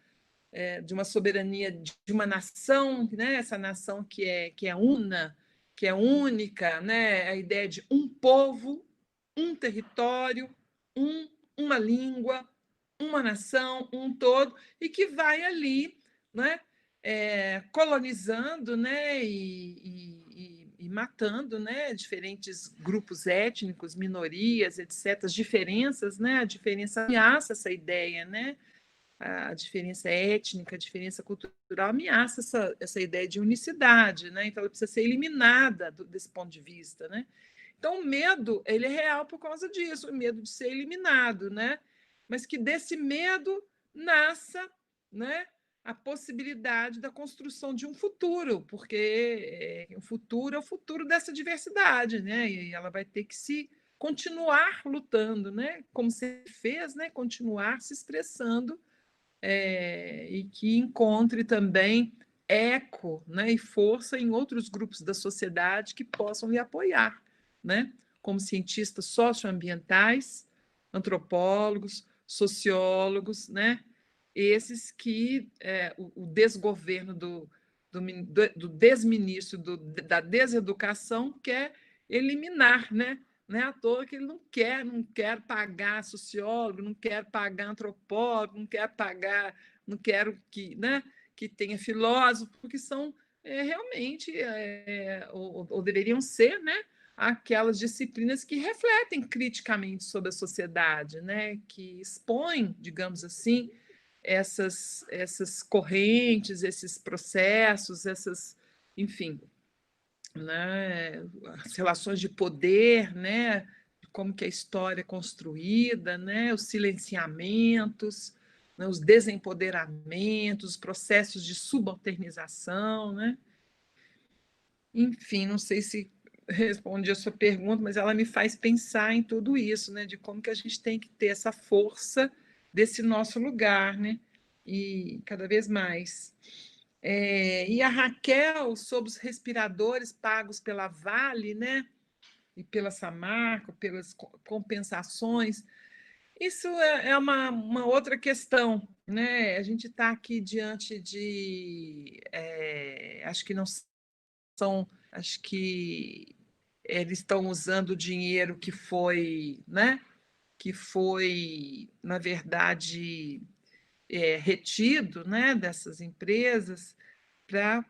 soberania de uma nação, né, essa nação que é una, que é única, né, a ideia de um povo, um território, uma língua, uma nação, um todo, e que vai ali, né, colonizando, né, e matando, né, diferentes grupos étnicos, minorias, etc. As diferenças, né, a diferença ameaça essa ideia, né, a diferença étnica, a diferença cultural ameaça essa ideia de unicidade, né? Então ela precisa ser eliminada desse ponto de vista, né? Então o medo ele é real por causa disso, o medo de ser eliminado, né? Mas que desse medo nasça, né? A possibilidade da construção de um futuro, porque o futuro é o futuro dessa diversidade, né? E ela vai ter que se continuar lutando, né? Como se fez, né? Continuar se expressando e que encontre também eco, né, e força em outros grupos da sociedade que possam lhe apoiar, né, como cientistas socioambientais, antropólogos, sociólogos, né, esses que o desgoverno do desministro da deseducação quer eliminar, né? Não é à toa que ele não quer pagar sociólogo, não quer pagar antropólogo, não quero que, né, que tenha filósofo, porque são realmente, ou deveriam ser, né, aquelas disciplinas que refletem criticamente sobre a sociedade, né, que expõem, digamos assim, essas correntes, esses processos, enfim, né, as relações de poder, né, como que a história é construída, né, os silenciamentos, né, os desempoderamentos, os processos de subalternização, né? Enfim, não sei se respondi a sua pergunta, mas ela me faz pensar em tudo isso, né, de como que a gente tem que ter essa força desse nosso lugar, né, e cada vez mais. E a Raquel, sobre os respiradores pagos pela Vale, né, e pela Samarco, pelas compensações, isso é uma outra questão, né? A gente está aqui diante de, acho que não são, acho que eles estão usando o dinheiro que foi, né? Que foi, na verdade, retido, né? Dessas empresas para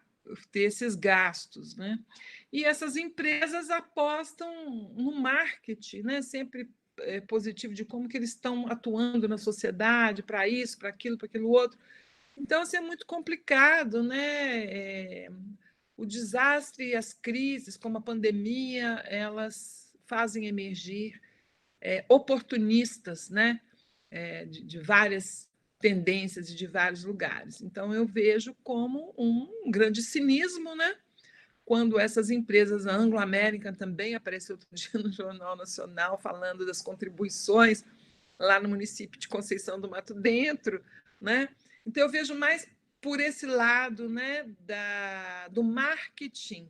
ter esses gastos, né? E essas empresas apostam no marketing, né? Sempre positivo de como que eles estão atuando na sociedade para isso, para aquilo outro. Então, assim, é muito complicado, né? O desastre e as crises, como a pandemia, elas fazem emergir oportunistas, né? De várias tendências e de vários lugares. Então, eu vejo como um grande cinismo, né? Quando essas empresas, a Anglo American também apareceu outro dia no Jornal Nacional falando das contribuições lá no município de Conceição do Mato Dentro, né? Então eu vejo mais por esse lado, né, do marketing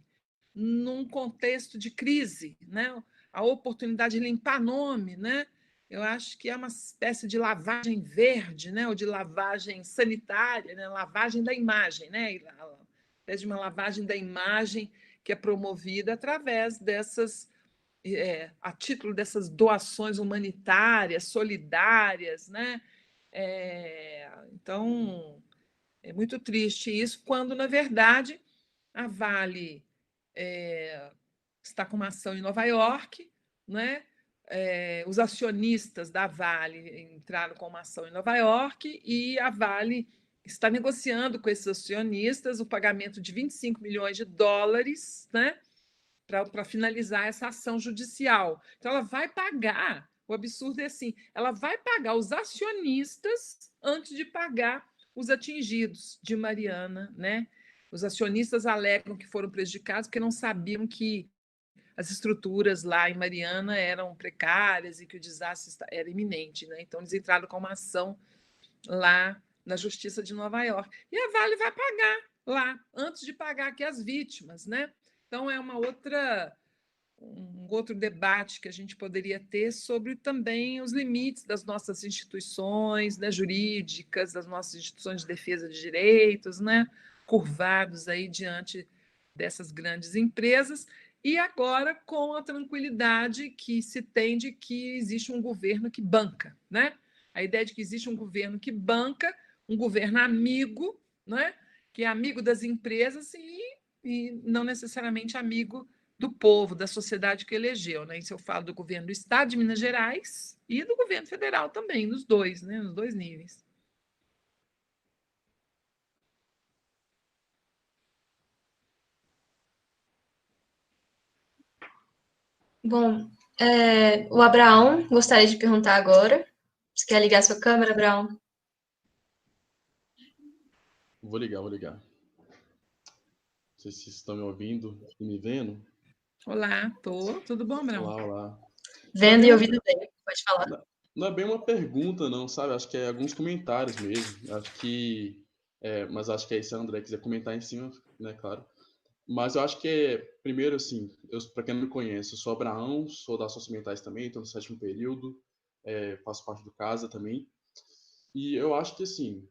num contexto de crise, né? A oportunidade de limpar nome, né? Eu acho que é uma espécie de lavagem verde, né? Ou de lavagem sanitária, né? Lavagem da imagem, né? Espécie de uma lavagem da imagem que é promovida através a título dessas doações humanitárias, solidárias, né? Então, é muito triste isso, quando, na verdade, a Vale está com uma ação em Nova York, né? Os acionistas da Vale entraram com uma ação em Nova York e a Vale está negociando com esses acionistas o pagamento de 25 milhões de dólares, né? Para finalizar essa ação judicial. Então, ela vai pagar. O absurdo é assim: ela vai pagar os acionistas antes de pagar os atingidos de Mariana, né? Os acionistas alegam que foram prejudicados porque não sabiam que as estruturas lá em Mariana eram precárias e que o desastre era iminente, né? Então, eles entraram com uma ação lá na Justiça de Nova York. E a Vale vai pagar lá, antes de pagar aqui as vítimas, né? Então, é um outro debate que a gente poderia ter sobre também os limites das nossas instituições, né, jurídicas, das nossas instituições de defesa de direitos, né, curvados aí diante dessas grandes empresas e agora com a tranquilidade que se tem de que existe um governo que banca, né? A ideia de que existe um governo que banca, um governo amigo, né? Que é amigo das empresas e não necessariamente amigo do povo, da sociedade que elegeu, né? Isso eu falo do governo do Estado de Minas Gerais e do governo federal também, nos dois, né? Nos dois níveis. Bom, o Abraão gostaria de perguntar agora. Você quer ligar sua câmera, Abraão? Vou ligar, vou ligar. Não sei se vocês estão me ouvindo e me vendo. Olá, tudo bom, Abraão? Olá, olá. Vendo e ouvindo bem, pode falar. Não é bem uma pergunta, não, sabe? Acho que é alguns comentários mesmo. Acho que. Mas acho que aí se a André quiser comentar em cima, né, claro. Mas eu acho que primeiro, assim, para quem não me conhece, eu sou Abraão, sou da Associação Mentais também, estou no 7º período, faço parte do CASA também. E eu acho que, assim,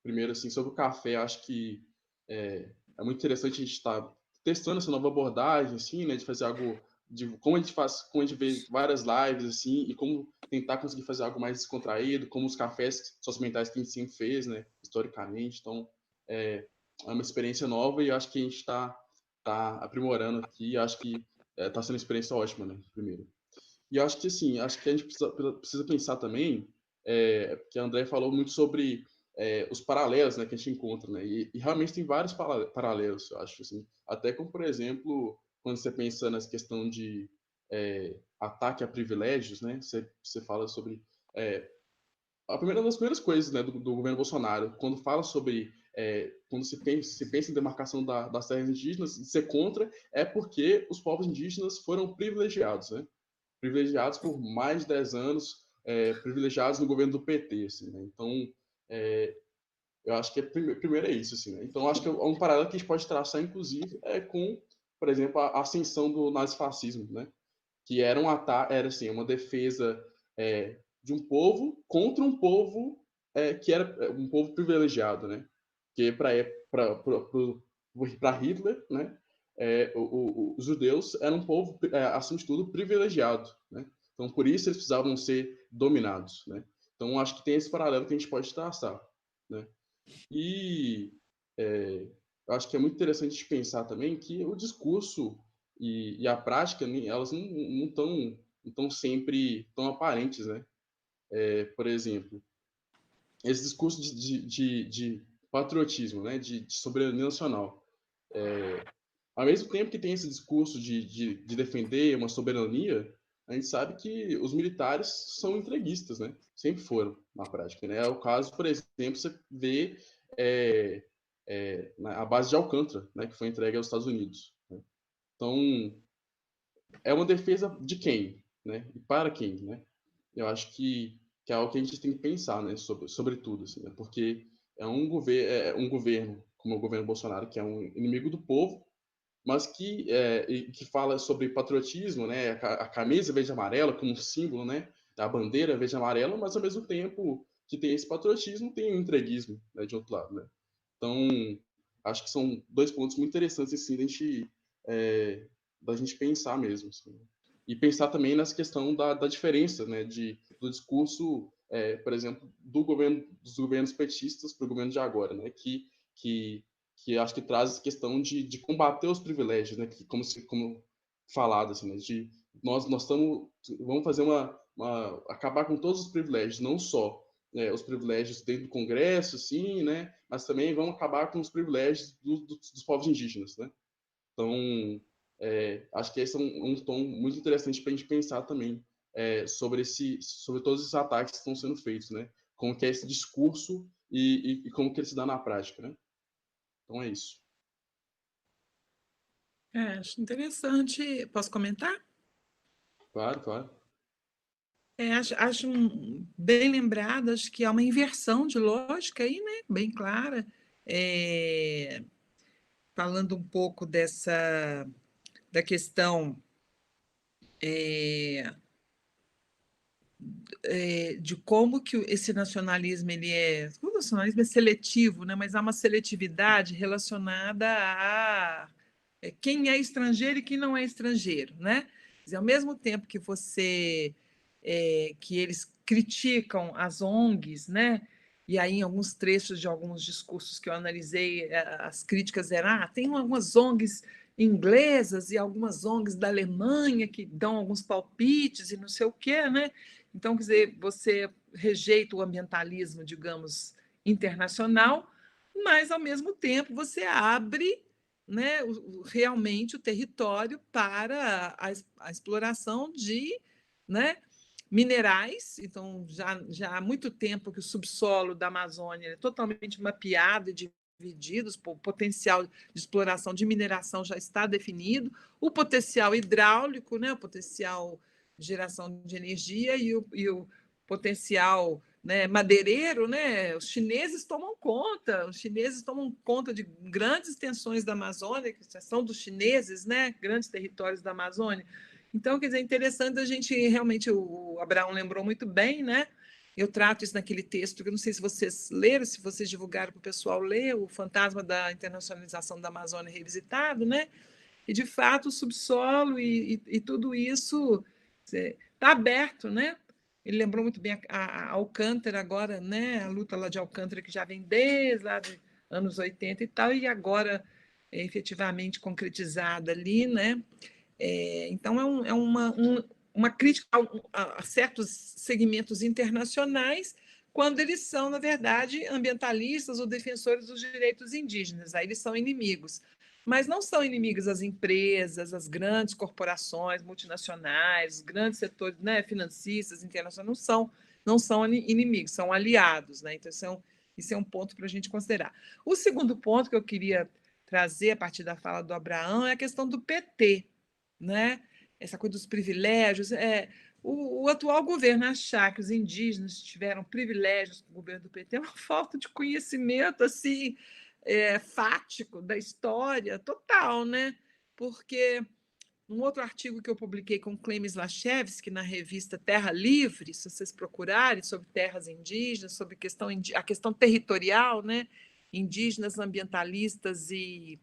primeiro, assim, sobre o café, acho que é muito interessante a gente estar testando essa nova abordagem, assim, né, de fazer algo, de como a gente faz, como a gente vê várias lives, assim, e como tentar conseguir fazer algo mais descontraído, como os cafés sociomentais que a gente sempre fez, né, historicamente. Então, é uma experiência nova e eu acho que a gente está aprimorando aqui. Acho que está sendo uma experiência ótima, né, primeiro. E eu acho que, assim, acho que a gente precisa pensar também, que a André falou muito sobre os paralelos, né, que a gente encontra, né, e realmente tem vários paralelos, eu acho, assim, até como, por exemplo, quando você pensa nessa questão de ataque a privilégios, né, você fala sobre uma das primeiras coisas, né, do governo Bolsonaro, quando fala sobre quando se pensa em demarcação das terras indígenas, ser contra é porque os povos indígenas foram privilegiados, né? Privilegiados por mais de 10 anos, privilegiados no governo do PT, assim, né? Então, eu acho que primeiro é isso, assim, né? Então, acho que um paralelo que a gente pode traçar, inclusive, é com, por exemplo, a ascensão do nazifascismo, né? Que era um ataque, era assim, uma defesa de um povo contra um povo que era um povo privilegiado, né? Que para Hitler, né? Os judeus eram um povo, acima de tudo, privilegiado, né? Então, por isso eles precisavam ser dominados, né? Então, acho que tem esse paralelo que a gente pode traçar, né? E eu acho que é muito interessante de pensar também que o discurso e a prática, elas não estão sempre tão aparentes, né? Por exemplo, esse discurso de patriotismo, né? De soberania nacional. Ao mesmo tempo que tem esse discurso de defender uma soberania, a gente sabe que os militares são entreguistas, né? Sempre foram, na prática, né? É o caso, por exemplo, você vê a base de Alcântara, né? Que foi entregue aos Estados Unidos, né? Então, é uma defesa de quem, né? E para quem, né? Eu acho que é algo que a gente tem que pensar, né? Sobre tudo, assim, né? Porque é um governo, como o governo Bolsonaro, que é um inimigo do povo, mas que fala sobre patriotismo, né? A camisa verde e amarela como símbolo, né? A bandeira verde e amarela, mas ao mesmo tempo que tem esse patriotismo, tem o entreguismo, né? De outro lado, né? Então, acho que são dois pontos muito interessantes assim da gente pensar mesmo, assim. E pensar também nessa questão da diferença, né? Do discurso, por exemplo, dos governos petistas para o governo de agora, né? Que acho que traz essa questão de combater os privilégios, né? Que, como falado, assim, né? Nós vamos fazer acabar com todos os privilégios, não só os privilégios dentro do Congresso, sim, né? Mas também vamos acabar com os privilégios dos povos indígenas, né? Então, acho que esse é um tom muito interessante para a gente pensar também sobre todos esses ataques que estão sendo feitos, né? Como que é esse discurso e como que ele se dá na prática, né? Então é isso. Acho interessante. Posso comentar? Claro, claro. Acho bem lembrado, acho que há uma inversão de lógica aí, né? Bem clara. Falando um pouco da questão de como que esse nacionalismo o nacionalismo é seletivo, né? Mas há uma seletividade relacionada quem é estrangeiro e quem não é estrangeiro, né? Quer dizer, ao mesmo tempo que que eles criticam as ONGs, né? E aí, em alguns trechos de alguns discursos que eu analisei, as críticas eram: tem algumas ONGs inglesas e algumas ONGs da Alemanha que dão alguns palpites e não sei o quê, né? Então, quer dizer, você rejeita o ambientalismo, digamos, internacional, mas, ao mesmo tempo, você abre, né, realmente o território para a exploração de, né, minerais. Então, já há muito tempo que o subsolo da Amazônia é totalmente mapeado e dividido, o potencial de exploração de mineração já está definido, o potencial hidráulico, né, o potencial de geração de energia e o potencial, né, madeireiro, né? Os chineses tomam conta de grandes extensões da Amazônia, que são dos chineses, né? Grandes territórios da Amazônia. Então, quer dizer, é interessante a gente realmente, o Abraão lembrou muito bem, né? Eu trato isso naquele texto, que eu não sei se vocês leram, se vocês divulgaram para o pessoal ler, o Fantasma da Internacionalização da Amazônia Revisitado, né? E, de fato, o subsolo e tudo isso está aberto, né? Ele lembrou muito bem a Alcântara agora, né? A luta lá de Alcântara, que já vem desde lá dos anos 80 e tal, e agora é efetivamente concretizada ali, né? Então, uma crítica a certos segmentos internacionais, quando eles são, na verdade, ambientalistas ou defensores dos direitos indígenas. Aí eles são inimigos. Mas não são inimigos as empresas, as grandes corporações multinacionais, os grandes setores, né, financistas, internacionais, não são inimigos, são aliados. Né? Então, isso é um ponto para a gente considerar. O segundo ponto que eu queria trazer, a partir da fala do Abraão, é a questão do PT, né? Essa coisa dos privilégios. O atual governo achar que os indígenas tiveram privilégios com o governo do PT é uma falta de conhecimento assim, fático da história total, né? Porque um outro artigo que eu publiquei com Clemis Lachevsky na revista Terra Livre, se vocês procurarem, sobre terras indígenas, sobre a questão territorial, né? Indígenas, ambientalistas e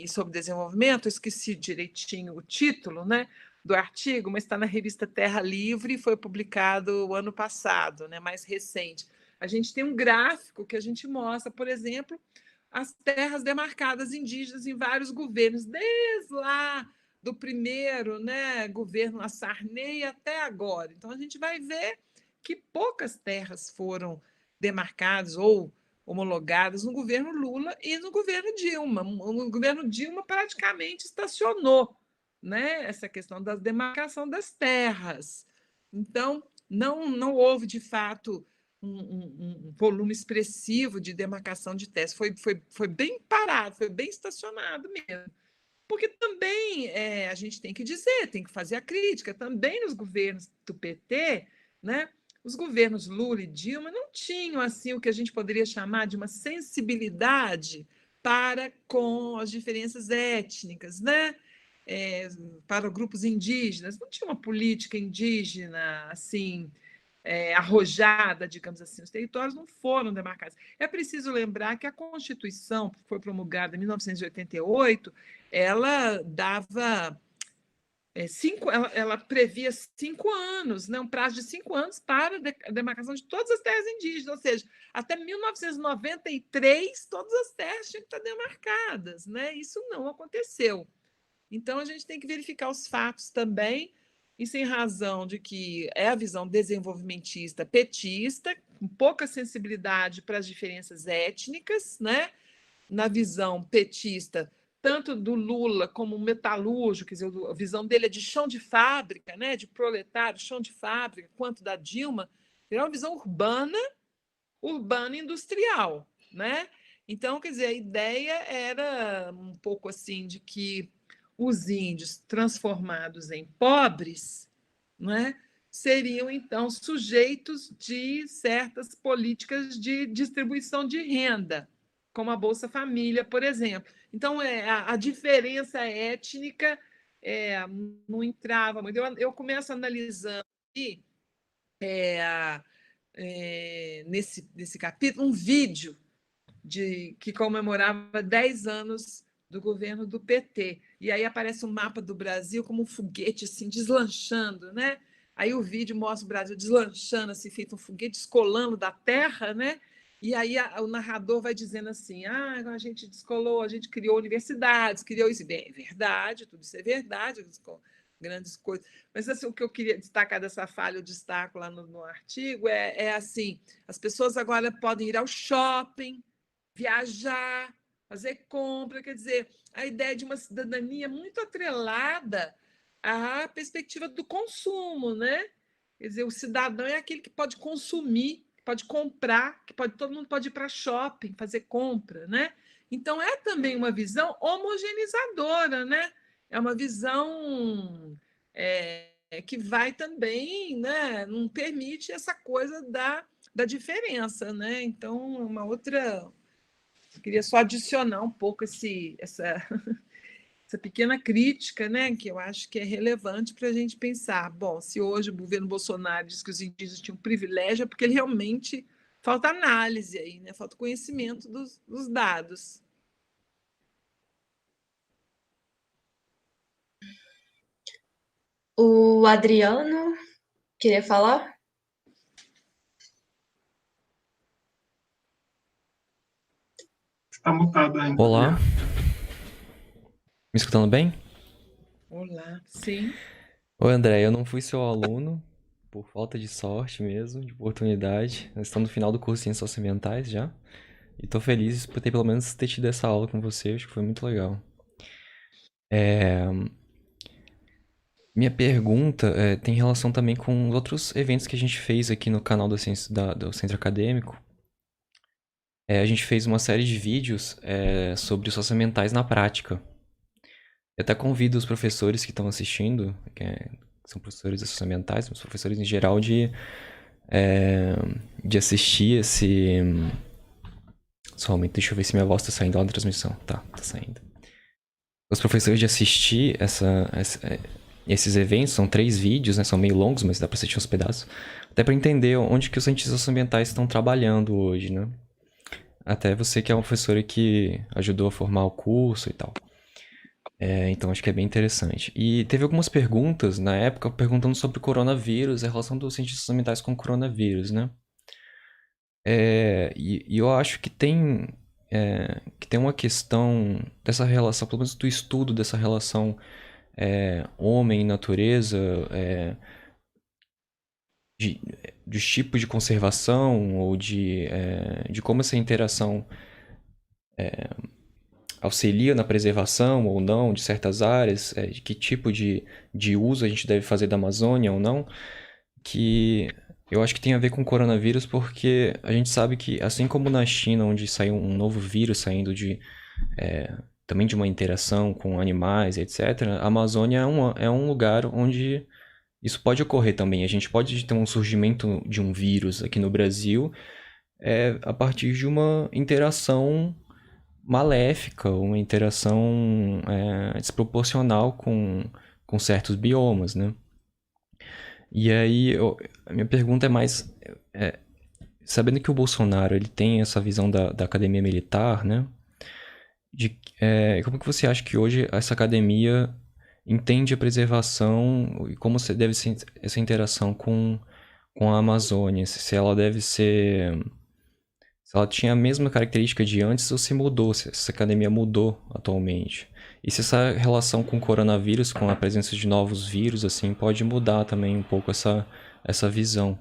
sobre desenvolvimento, eu esqueci direitinho o título, né, do artigo, mas está na revista Terra Livre e foi publicado o ano passado, né, mais recente. A gente tem um gráfico que a gente mostra, por exemplo, as terras demarcadas indígenas em vários governos, desde lá do primeiro, né, governo a Sarney até agora. Então, a gente vai ver que poucas terras foram demarcadas ou homologadas no governo Lula e no governo Dilma. O governo Dilma praticamente estacionou, né, essa questão da demarcação das terras. Então, não houve, de fato, um volume expressivo de demarcação de terras. Foi bem parado, foi bem estacionado mesmo. Porque também a gente tem que dizer, tem que fazer a crítica, também nos governos do PT, né? Os governos Lula e Dilma não tinham assim o que a gente poderia chamar de uma sensibilidade para com as diferenças étnicas, né? Para grupos indígenas, não tinha uma política indígena assim arrojada, digamos assim. Os territórios não foram demarcados. É preciso lembrar que a Constituição, que foi promulgada em 1988, ela dava ela previa 5 anos, né, um prazo de 5 anos para a demarcação de todas as terras indígenas, ou seja, até 1993 todas as terras tinham que estar demarcadas, né? Isso não aconteceu. Então a gente tem que verificar os fatos também, e sem razão de que é a visão desenvolvimentista petista, com pouca sensibilidade para as diferenças étnicas, né? Na visão petista, tanto do Lula como metalúrgico, quer dizer, a visão dele é de chão de fábrica, né, de proletário, chão de fábrica, quanto da Dilma, é uma visão urbana industrial, né? Então, quer dizer, a ideia era um pouco assim de que os índios transformados em pobres, né, seriam então sujeitos de certas políticas de distribuição de renda, como a Bolsa Família, por exemplo. Então, a diferença étnica não entrava muito. Eu começo analisando aqui, nesse capítulo, um vídeo que comemorava 10 anos do governo do PT. E aí aparece um mapa do Brasil como um foguete assim, deslanchando, né? Aí o vídeo mostra o Brasil deslanchando, assim, feito um foguete descolando da terra, né? E aí o narrador vai dizendo assim: a gente descolou, a gente criou universidades, criou isso. Bem, é verdade, tudo isso é verdade, grandes coisas. Mas assim, o que eu queria destacar dessa falha, eu destaco lá no artigo, é assim: as pessoas agora podem ir ao shopping, viajar, fazer compra, quer dizer, a ideia de uma cidadania muito atrelada à perspectiva do consumo, né? Quer dizer, o cidadão é aquele que pode consumir, que pode comprar, todo mundo pode ir para shopping, fazer compra, né? Então é também uma visão homogeneizadora, né? É uma visão que vai também, né? Não permite essa coisa da diferença, né? Então, uma outra. Eu queria só adicionar um pouco essa pequena crítica, né, que eu acho que é relevante para a gente pensar. Bom, se hoje o governo Bolsonaro diz que os indígenas tinham privilégio, é porque ele realmente falta análise aí, né? Falta conhecimento dos dados. O Adriano queria falar? Está mutado ainda. Olá, me escutando bem? Olá, sim. Oi, André, eu não fui seu aluno, por falta de sorte mesmo, de oportunidade. Nós estamos no final do curso de Ciências Socioambientais já. E tô feliz por ter pelo menos ter tido essa aula com você, acho que foi muito legal. Minha pergunta tem relação também com outros eventos que a gente fez aqui no canal do Centro Acadêmico. A gente fez uma série de vídeos sobre os socioambientais na prática. Eu até convido os professores que estão assistindo, que são professores socioambientais, os professores em geral, de assistir esse. Somente, deixa eu ver se minha voz tá saindo lá na transmissão. Tá saindo. Os professores de assistir esses eventos, são 3 vídeos, né? São meio longos, mas dá pra assistir uns pedaços. Até pra entender onde que os cientistas socioambientais estão trabalhando hoje, né? Até você que é uma professora que ajudou a formar o curso e tal. Então acho que é bem interessante. E teve algumas perguntas na época perguntando sobre o coronavírus, a relação dos cientistas ambientais com o coronavírus, né? E eu acho que tem uma questão dessa relação, pelo menos do estudo dessa relação homem e natureza, dos tipos de conservação ou de como essa interação auxilia na preservação ou não de certas áreas, de que tipo de uso a gente deve fazer da Amazônia ou não, que eu acho que tem a ver com o coronavírus, porque a gente sabe que, assim como na China, onde saiu um novo vírus saindo também de uma interação com animais, etc., a Amazônia é um lugar onde isso pode ocorrer também. A gente pode ter um surgimento de um vírus aqui no Brasil a partir de uma interação maléfica, uma interação desproporcional com certos biomas, né? E aí, a minha pergunta é mais... sabendo que o Bolsonaro ele tem essa visão da academia militar, né? Como que você acha que hoje essa academia entende a preservação e como deve ser essa interação com a Amazônia? Se ela deve ser... Se ela tinha a mesma característica de antes ou se mudou, se essa academia mudou atualmente. E se essa relação com o coronavírus, com a presença de novos vírus, assim, pode mudar também um pouco essa visão.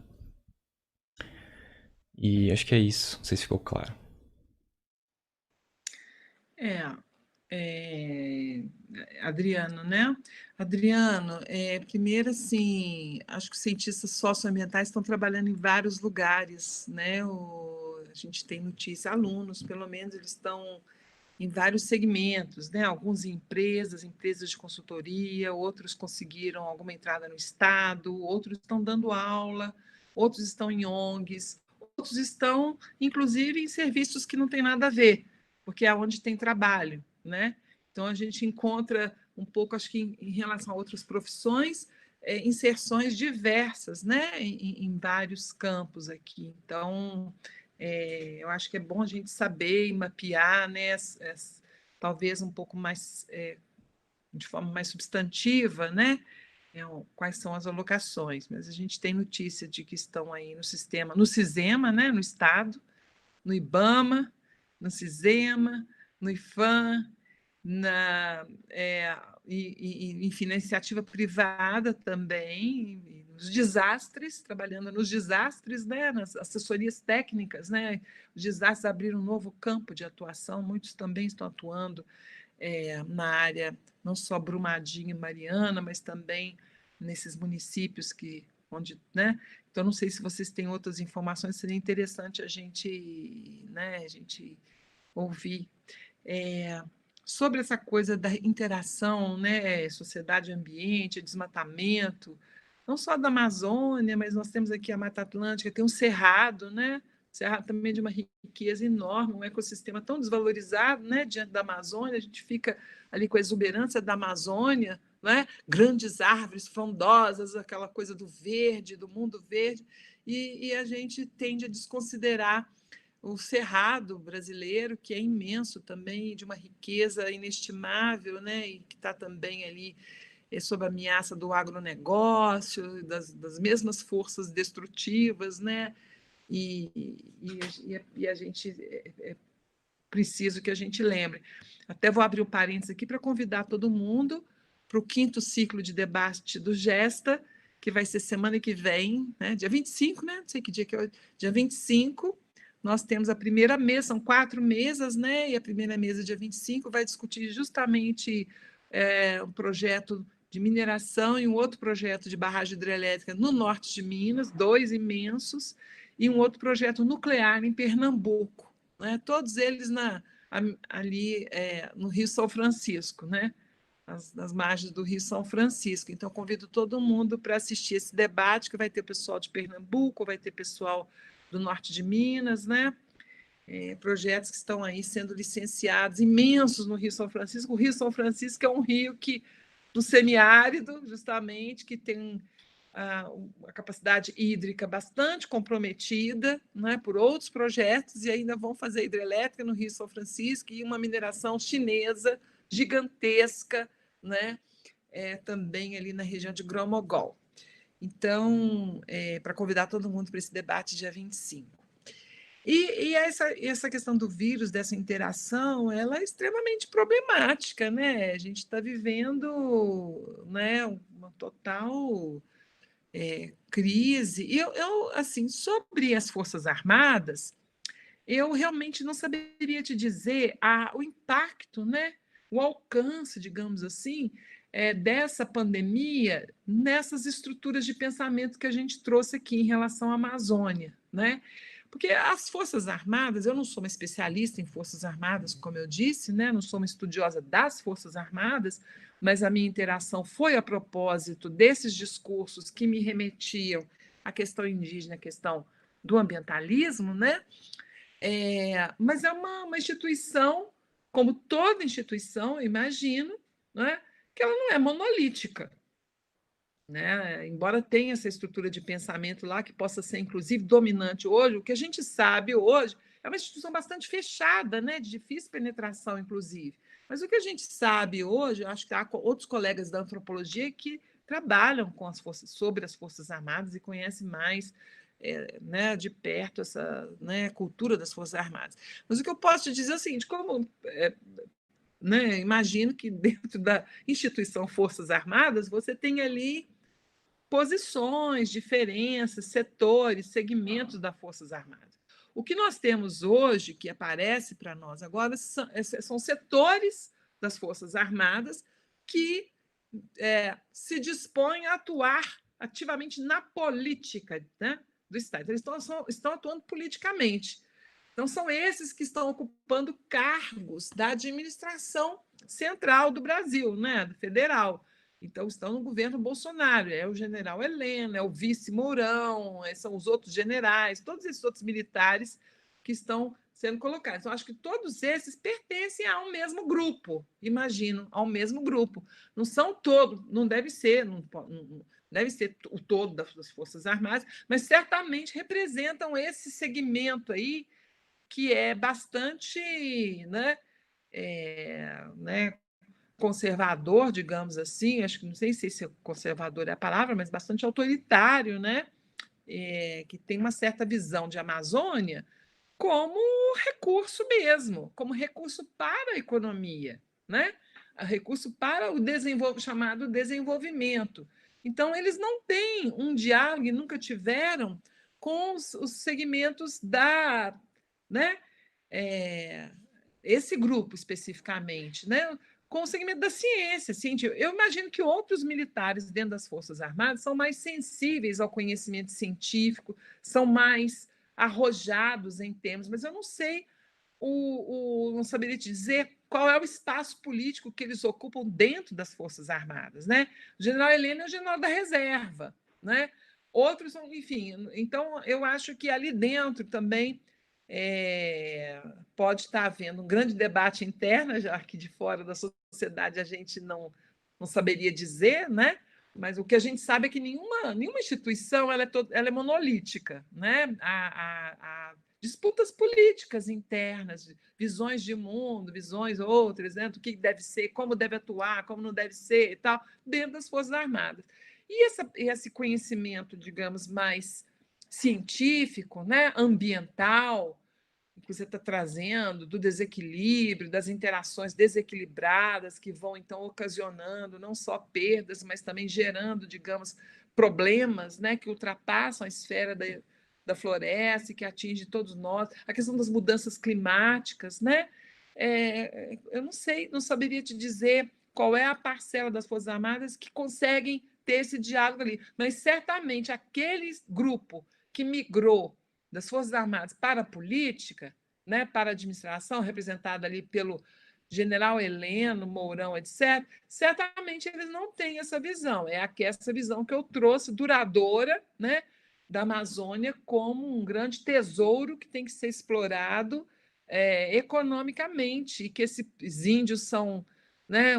E acho que é isso, não sei se ficou claro. Adriano, né? Adriano, primeiro, assim, acho que os cientistas socioambientais estão trabalhando em vários lugares, né? A gente tem notícia, alunos, pelo menos, eles estão em vários segmentos, né? Alguns em empresas de consultoria, outros conseguiram alguma entrada no Estado, outros estão dando aula, outros estão em ONGs, outros estão, inclusive, em serviços que não têm nada a ver, porque é onde tem trabalho, né? Então, a gente encontra um pouco, acho que em relação a outras profissões, inserções diversas, né? Em vários campos aqui. Então, eu acho que é bom a gente saber e mapear, né, talvez um pouco mais, de forma mais substantiva, né? Quais são as alocações, mas a gente tem notícia de que estão aí no sistema, no CISEMA, né? No Estado, no IBAMA, no CISEMA, no IFAM, enfim, na iniciativa privada também, nos desastres, trabalhando nos desastres, né, nas assessorias técnicas, né, os desastres abriram um novo campo de atuação, muitos também estão atuando na área, não só Brumadinho e Mariana, mas também nesses municípios onde, né? Então, não sei se vocês têm outras informações, seria interessante a gente ouvir. Sobre essa coisa da interação, né, sociedade e ambiente, desmatamento, não só da Amazônia, mas nós temos aqui a Mata Atlântica, tem um cerrado, né? Cerrado também de uma riqueza enorme, um ecossistema tão desvalorizado, né, diante da Amazônia, a gente fica ali com a exuberância da Amazônia, né? Grandes árvores frondosas, aquela coisa do verde, do mundo verde, e a gente tende a desconsiderar o cerrado brasileiro, que é imenso também, de uma riqueza inestimável, né? E que está também ali sob a ameaça do agronegócio, das mesmas forças destrutivas, né? E a gente preciso que a gente lembre. Até vou abrir um parênteses aqui para convidar todo mundo para o 5º ciclo de debate do Gesta, que vai ser semana que vem, né? Dia 25, né? Não sei que dia que é, dia 25. Nós temos a primeira mesa, são 4 mesas, né? E a primeira mesa, dia 25, vai discutir justamente um projeto de mineração e um outro projeto de barragem hidrelétrica no norte de Minas, 2 imensos, e um outro projeto nuclear em Pernambuco, né? Todos eles ali no Rio São Francisco, né? Nas margens do Rio São Francisco. Então, convido todo mundo para assistir esse debate, que vai ter pessoal de Pernambuco, vai ter pessoal do norte de Minas, né? Projetos que estão aí sendo licenciados, imensos no Rio São Francisco. O Rio São Francisco é um rio do semiárido, justamente, que tem a capacidade hídrica bastante comprometida, né, por outros projetos, e ainda vão fazer hidrelétrica no Rio São Francisco e uma mineração chinesa gigantesca, né, também ali na região de Gromogol. Então, para convidar todo mundo para esse debate dia 25. E essa questão do vírus, dessa interação, ela é extremamente problemática, né? A gente está vivendo, né, uma total crise. E eu, assim, sobre as Forças Armadas, eu realmente não saberia te dizer o impacto, né, o alcance, digamos assim, dessa pandemia nessas estruturas de pensamento que a gente trouxe aqui em relação à Amazônia, né? Porque as Forças Armadas, eu não sou uma especialista em Forças Armadas, como eu disse, né? Não sou uma estudiosa das Forças Armadas, mas a minha interação foi a propósito desses discursos que me remetiam à questão indígena, à questão do ambientalismo, né? Mas é uma instituição, como toda instituição, eu imagino, né? Que ela não é monolítica, né? Embora tenha essa estrutura de pensamento lá que possa ser, inclusive, dominante hoje, o que a gente sabe hoje é uma instituição bastante fechada, né? De difícil penetração, inclusive. Mas o que a gente sabe hoje, acho que há outros colegas da antropologia que trabalham sobre as Forças Armadas e conhecem mais né, de perto essa, né, cultura das Forças Armadas. Mas o que eu posso te dizer é o seguinte, né, imagino que dentro da instituição Forças Armadas você tem ali posições, diferenças, setores, segmentos das Forças Armadas. O que nós temos hoje, que aparece para nós agora, são setores das Forças Armadas que se dispõem a atuar ativamente na política, né, do Estado. Eles estão atuando politicamente. Então, são esses que estão ocupando cargos da administração central do Brasil, né, do federal. Então, estão no governo Bolsonaro, é o general Heleno, é o vice Mourão, são os outros generais, todos esses outros militares que estão sendo colocados. Então, acho que todos esses pertencem a um mesmo grupo, imagino, ao mesmo grupo. Não são todos, não deve ser, não deve ser o todo das Forças Armadas, mas certamente representam esse segmento aí que é bastante, né, né, conservador, digamos assim, acho que não sei se conservador é a palavra, mas bastante autoritário, né? Que tem uma certa visão de Amazônia como recurso mesmo, como recurso para a economia, né? Recurso para o chamado desenvolvimento. Então, eles não têm um diálogo, e nunca tiveram, com os segmentos né? Esse grupo especificamente, né? Com o segmento da ciência. Eu imagino que outros militares dentro das Forças Armadas são mais sensíveis ao conhecimento científico, são mais arrojados em termos, mas eu não sei, não saberia te dizer qual é o espaço político que eles ocupam dentro das Forças Armadas, né? O general Heleno é o general da reserva, né? Outros são, enfim. Então, eu acho que ali dentro também pode estar havendo um grande debate interno, já que de fora da sociedade a gente não saberia dizer, né? Mas o que a gente sabe é que nenhuma instituição ela é monolítica, né? Há disputas políticas internas, visões de mundo, visões outras, né? Do que deve ser, como deve atuar, como não deve ser e tal, dentro das Forças Armadas. E esse conhecimento, digamos, mais científico, né? Ambiental, que você está trazendo, do desequilíbrio, das interações desequilibradas que vão, então, ocasionando não só perdas, mas também gerando, digamos, problemas, né, que ultrapassam a esfera da floresta e que atinge todos nós. A questão das mudanças climáticas, né? Eu não sei, não saberia te dizer qual é a parcela das Forças Armadas que conseguem ter esse diálogo ali, mas certamente aquele grupo que migrou das Forças Armadas para a política, né, para a administração, representada ali pelo general Heleno, Mourão, etc., certamente eles não têm essa visão. Essa visão que eu trouxe, duradoura, né, da Amazônia como um grande tesouro que tem que ser explorado economicamente, e que esses índios são... Né,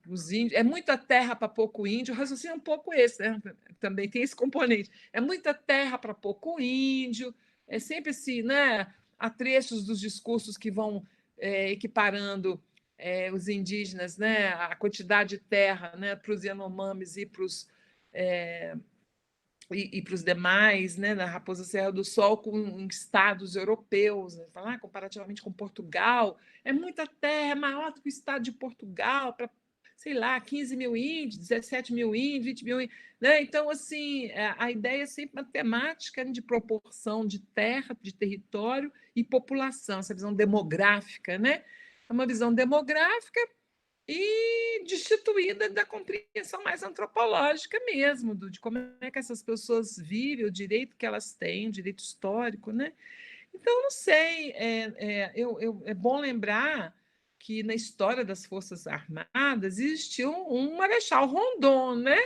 os índios, é muita terra para pouco índio, o raciocínio é um pouco esse, né? Também tem esse componente. É muita terra para pouco índio, é sempre assim, né? Há trechos dos discursos que vão equiparando os indígenas, né? A quantidade de terra, né? Para os Yanomamis e para os demais, né, na Raposa Serra do Sol, com estados europeus, né, comparativamente com Portugal, é muita terra, é maior do que o estado de Portugal, para, sei lá, 15 mil índios, 17 mil índios, 20 mil índios. Né? Então, assim, a ideia é sempre matemática de proporção de terra, de território e população, essa visão demográfica. Né? É uma visão demográfica e destituída da compreensão mais antropológica mesmo, de como é que essas pessoas vivem, o direito que elas têm, o direito histórico, né? Então, não sei, é bom lembrar que na história das Forças Armadas existiu um Marechal Rondon, né?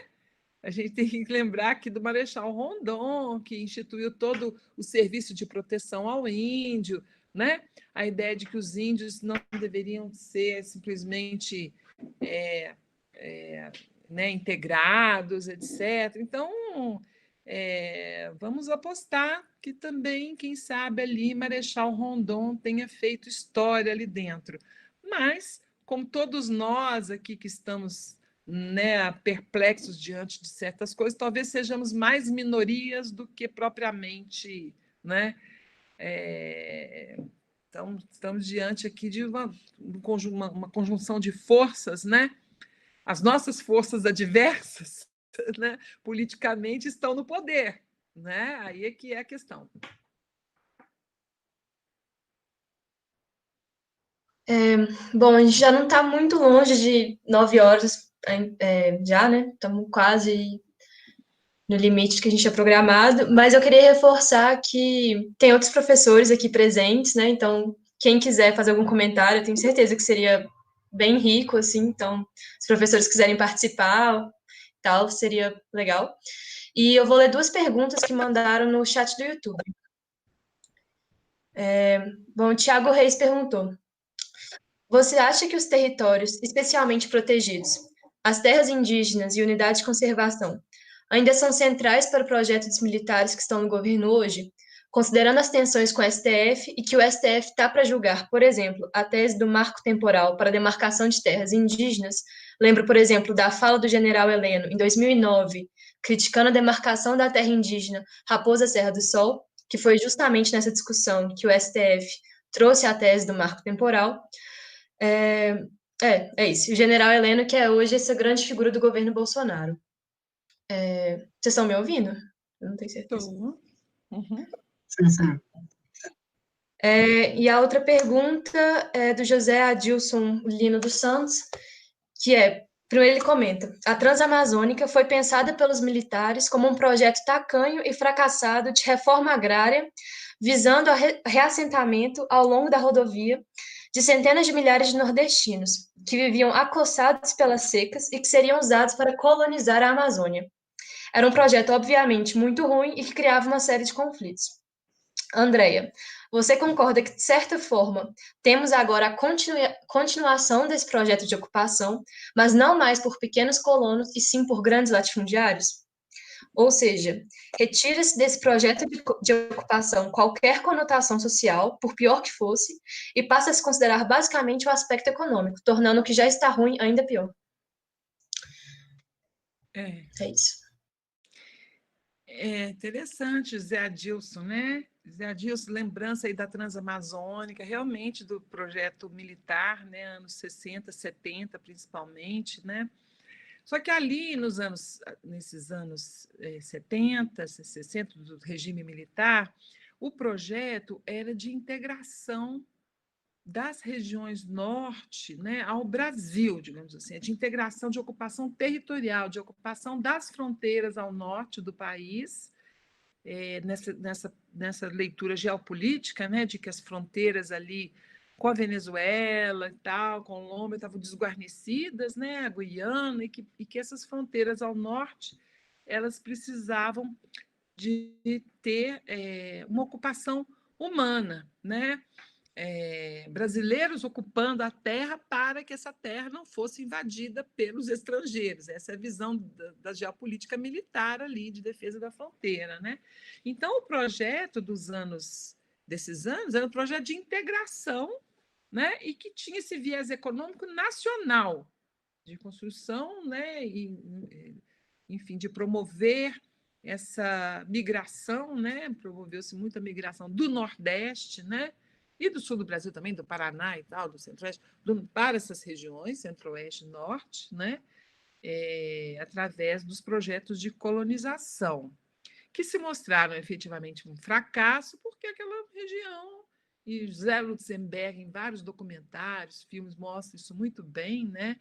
A gente tem que lembrar aqui do Marechal Rondon, que instituiu todo o serviço de proteção ao índio, né? A ideia de que os índios não deveriam ser simplesmente né, integrados, etc. Então, vamos apostar que também, quem sabe, ali Marechal Rondon tenha feito história ali dentro. Mas, como todos nós aqui que estamos, né, perplexos diante de certas coisas, talvez sejamos mais minorias do que propriamente, né? Então, estamos diante aqui de uma conjunção de forças, né? As nossas forças adversas, né, politicamente, estão no poder. Né? Aí é que é a questão. Bom, a gente já não está muito longe de 9 horas, já, né? Estamos quase no limite que a gente tinha programado, mas eu queria reforçar que tem outros professores aqui presentes, né? Então, quem quiser fazer algum comentário, eu tenho certeza que seria bem rico, assim. Então, se os professores quiserem participar, tal, seria legal. E eu vou ler 2 perguntas que mandaram no chat do YouTube. Bom, o Thiago Reis perguntou: você acha que os territórios especialmente protegidos, as terras indígenas e unidades de conservação, ainda são centrais para o projeto dos militares que estão no governo hoje? considerando as tensões com o STF e que o STF está para julgar, por exemplo, a tese do marco temporal para a demarcação de terras indígenas, lembro, por exemplo, da fala do general Heleno, em 2009, criticando a demarcação da terra indígena Raposa Serra do Sol, que foi justamente nessa discussão que o STF trouxe a tese do marco temporal. É isso. O general Heleno, que é hoje essa grande figura do governo Bolsonaro. Vocês estão me ouvindo? Eu não tenho certeza. Uhum. Sim, sim. E a outra pergunta é do José Adilson Lino dos Santos, que primeiro ele comenta, a Transamazônica foi pensada pelos militares como um projeto tacanho e fracassado de reforma agrária, visando o reassentamento ao longo da rodovia de centenas de milhares de nordestinos, que viviam acossados pelas secas e que seriam usados para colonizar a Amazônia. Era um projeto, obviamente, muito ruim e que criava uma série de conflitos. Andréia, você concorda que, de certa forma, temos agora a continuação desse projeto de ocupação, mas não mais por pequenos colonos, e sim por grandes latifundiários? Ou seja, retira-se desse projeto de ocupação qualquer conotação social, por pior que fosse, e passa a se considerar basicamente o aspecto econômico, tornando o que já está ruim ainda pior. É isso. É interessante, Zé Adilson, né? Zé Adilson, lembrança aí da Transamazônica, realmente do projeto militar, né? Anos 60, 70, principalmente, né? Só que ali, nesses anos 70, 60, do regime militar, o projeto era de integração das regiões norte, né, ao Brasil, digamos assim, de integração, de ocupação territorial, de ocupação das fronteiras ao norte do país, nessa leitura geopolítica, né, de que as fronteiras ali com a Venezuela e tal, com a Colômbia estavam desguarnecidas, né, a Guiana, e que essas fronteiras ao norte elas precisavam de ter uma ocupação humana, né? Brasileiros ocupando a terra para que essa terra não fosse invadida pelos estrangeiros. Essa é a visão da geopolítica militar ali, de defesa da fronteira, né? Então, o projeto desses anos era um projeto de integração, né? E que tinha esse viés econômico nacional, de construção, né? Enfim, de promover essa migração, né? Promoveu-se muita migração do Nordeste, né? E do sul do Brasil também, do Paraná e tal, do Centro-Oeste, para essas regiões, Centro-Oeste e Norte, né? Através dos projetos de colonização, que se mostraram efetivamente um fracasso, porque aquela região, e José Lutzenberg, em vários documentários, filmes, mostra isso muito bem, né?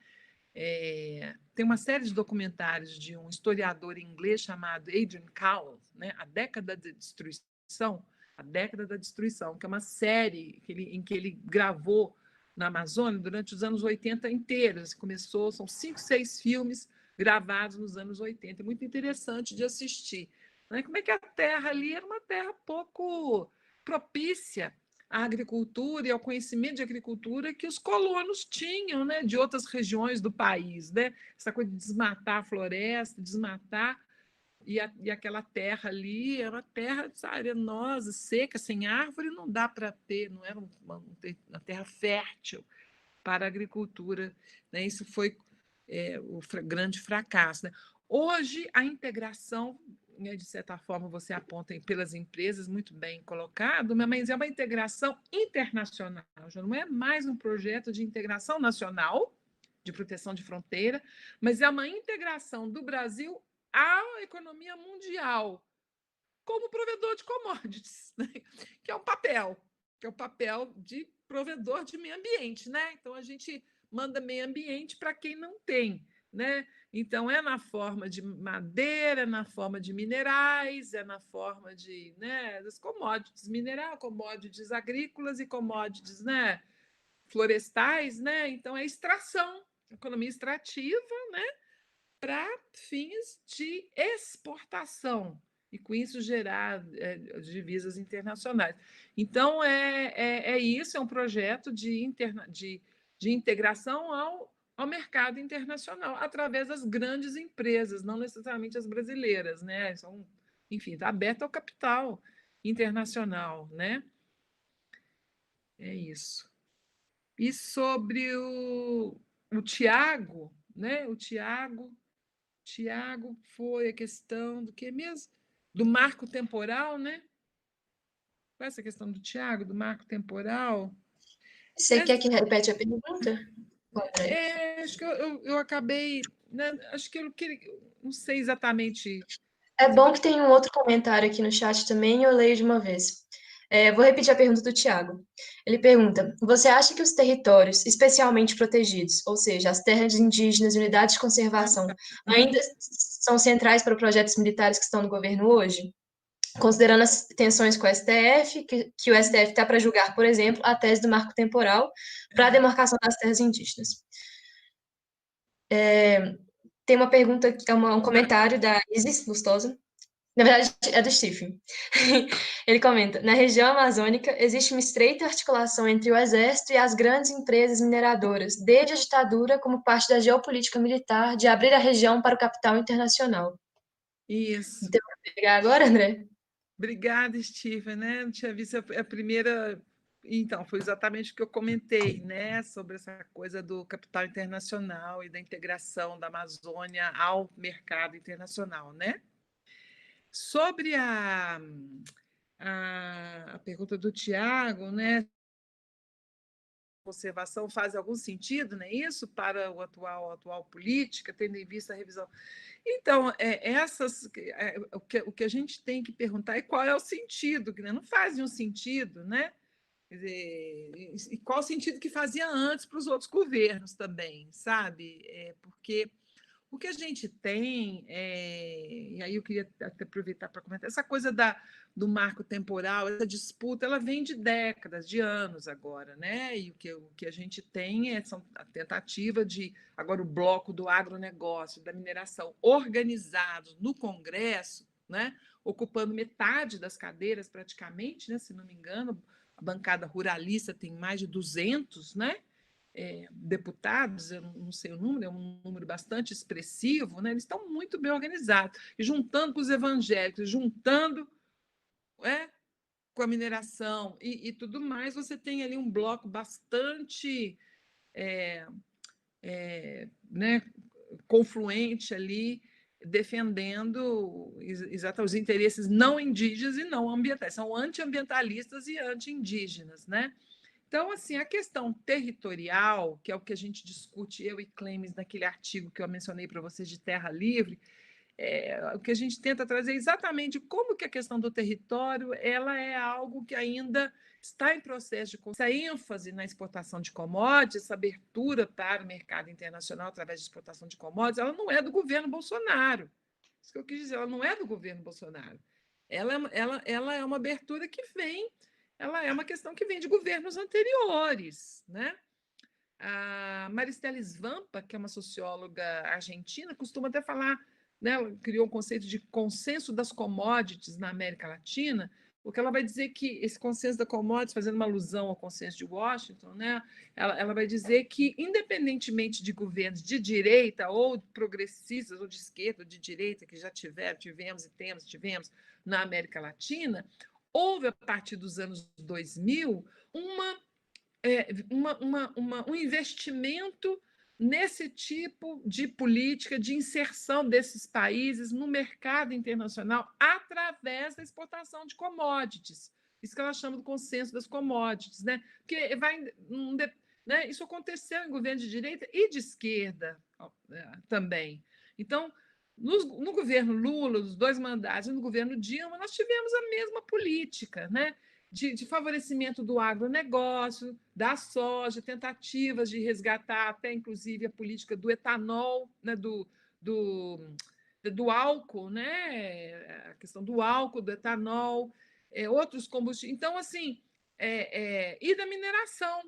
Tem uma série de documentários de um historiador inglês chamado Adrian Cowell, né? A Década da Destruição, que é uma série em que ele gravou na Amazônia durante os anos 80 inteiros. São 5, 6 filmes gravados nos anos 80. É muito interessante de assistir. Né? Como é que a terra ali era uma terra pouco propícia à agricultura e ao conhecimento de agricultura que os colonos tinham, né, de outras regiões do país, né? Essa coisa de desmatar a floresta, desmatar, e aquela terra ali era uma terra arenosa, seca, sem árvore, não dá para ter, não era uma terra fértil para a agricultura, né? Isso foi o grande fracasso, né? Hoje, a integração, né, de certa forma, você aponta pelas empresas, muito bem colocado, mas é uma integração internacional, já não é mais um projeto de integração nacional, de proteção de fronteira, mas é uma integração do Brasil à economia mundial, como provedor de commodities, né? Que é o papel de provedor de meio ambiente, né? Então, a gente manda meio ambiente para quem não tem, né? Então, é na forma de madeira, é na forma de minerais, é na forma de, né, das commodities minerais, commodities agrícolas e commodities, né, florestais, né? Então, é extração, economia extrativa, né, para fins de exportação e, com isso, gerar divisas internacionais. Então, isso, é um projeto de integração ao mercado internacional, através das grandes empresas, não necessariamente as brasileiras, né? Enfim, está aberto ao capital internacional, né? É isso. E sobre o Tiago, né? O Tiago foi a questão do que mesmo? Do marco temporal, né? Qual é essa questão do Tiago, do marco temporal? Você quer que repete a pergunta? Acho que eu acabei, né? Acho que eu queria, não sei exatamente. É bom que tem um outro comentário aqui no chat também, eu leio de uma vez. Vou repetir a pergunta do Tiago. Ele pergunta: você acha que os territórios especialmente protegidos, ou seja, as terras indígenas e unidades de conservação, ainda são centrais para projetos militares que estão no governo hoje? Considerando as tensões com o STF, que o STF está para julgar, por exemplo, a tese do marco temporal para a demarcação das terras indígenas. Tem uma pergunta, um comentário da Isis Lustosa. Na verdade, é do Stephen. Ele comenta: na região amazônica existe uma estreita articulação entre o exército e as grandes empresas mineradoras, desde a ditadura como parte da geopolítica militar de abrir a região para o capital internacional. Isso. Então, vou pegar agora, André? Obrigada, Stephen, né? Não tinha visto a primeira. Então, foi exatamente o que eu comentei, né, sobre essa coisa do capital internacional e da integração da Amazônia ao mercado internacional, né? Sobre a pergunta do Tiago, né? Conservação faz algum sentido, né? Isso para a atual política, tendo em vista a revisão. Então, o que a gente tem que perguntar é qual é o sentido, né? Não faz nenhum sentido, né? Quer dizer, e qual o sentido que fazia antes para os outros governos também, sabe? Porque o que a gente tem, e aí eu queria até aproveitar para comentar, essa coisa do marco temporal, essa disputa, ela vem de décadas, de anos agora, né? E o que a gente tem são a tentativa de, agora o bloco do agronegócio, da mineração, organizados no Congresso, né? Ocupando metade das cadeiras praticamente, né? Se não me engano, a bancada ruralista tem mais de 200, né? Deputados, eu não sei o número, é um número bastante expressivo, né? Eles estão muito bem organizados, e juntando com os evangélicos, juntando com a mineração e tudo mais, você tem ali um bloco bastante né, confluente ali, defendendo exatamente os interesses não indígenas e não ambientais, são antiambientalistas e anti-indígenas, né? Então, assim, a questão territorial, que é o que a gente discute, eu e Clemes, naquele artigo que eu mencionei para vocês de Terra Livre, o que a gente tenta trazer é exatamente como que a questão do território ela é algo que ainda está em processo de essa ênfase na exportação de commodities, essa abertura para o mercado internacional através de exportação de commodities, ela não é do governo Bolsonaro. Isso que eu quis dizer, ela não é do governo Bolsonaro. Ela é uma abertura que vem, ela é uma questão que vem de governos anteriores, né? A Maristela Svampa, que é uma socióloga argentina, costuma até falar, né, ela criou um conceito de consenso das commodities na América Latina, porque ela vai dizer que esse consenso da commodities, fazendo uma alusão ao consenso de Washington, né, ela vai dizer que, independentemente de governos de direita ou progressistas, ou de esquerda, ou de direita, que já tivemos na América Latina, houve, a partir dos anos 2000, um investimento nesse tipo de política de inserção desses países no mercado internacional através da exportação de commodities. Isso que ela chama do consenso das commodities, né? Porque né? Isso aconteceu em governo de direita e de esquerda também. Então, no governo Lula, os 2 mandatos, e no governo Dilma, nós tivemos a mesma política, né? De favorecimento do agronegócio, da soja, tentativas de resgatar até, inclusive, a política do etanol, né, do álcool, né, a questão do álcool, do etanol, outros combustíveis. Então, assim, e da mineração.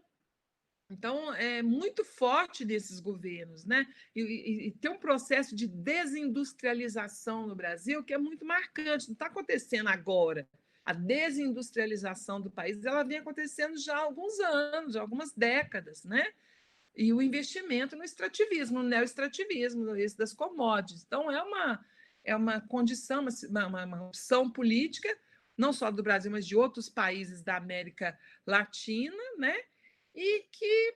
Então, é muito forte desses governos, né? E tem um processo de desindustrialização no Brasil que é muito marcante, não está acontecendo agora. A desindustrialização do país ela vem acontecendo já há alguns anos, já há algumas décadas, né? E o investimento no extrativismo, no neoextrativismo, esse das commodities. Então, é uma condição, uma opção política não só do Brasil, mas de outros países da América Latina, né? E que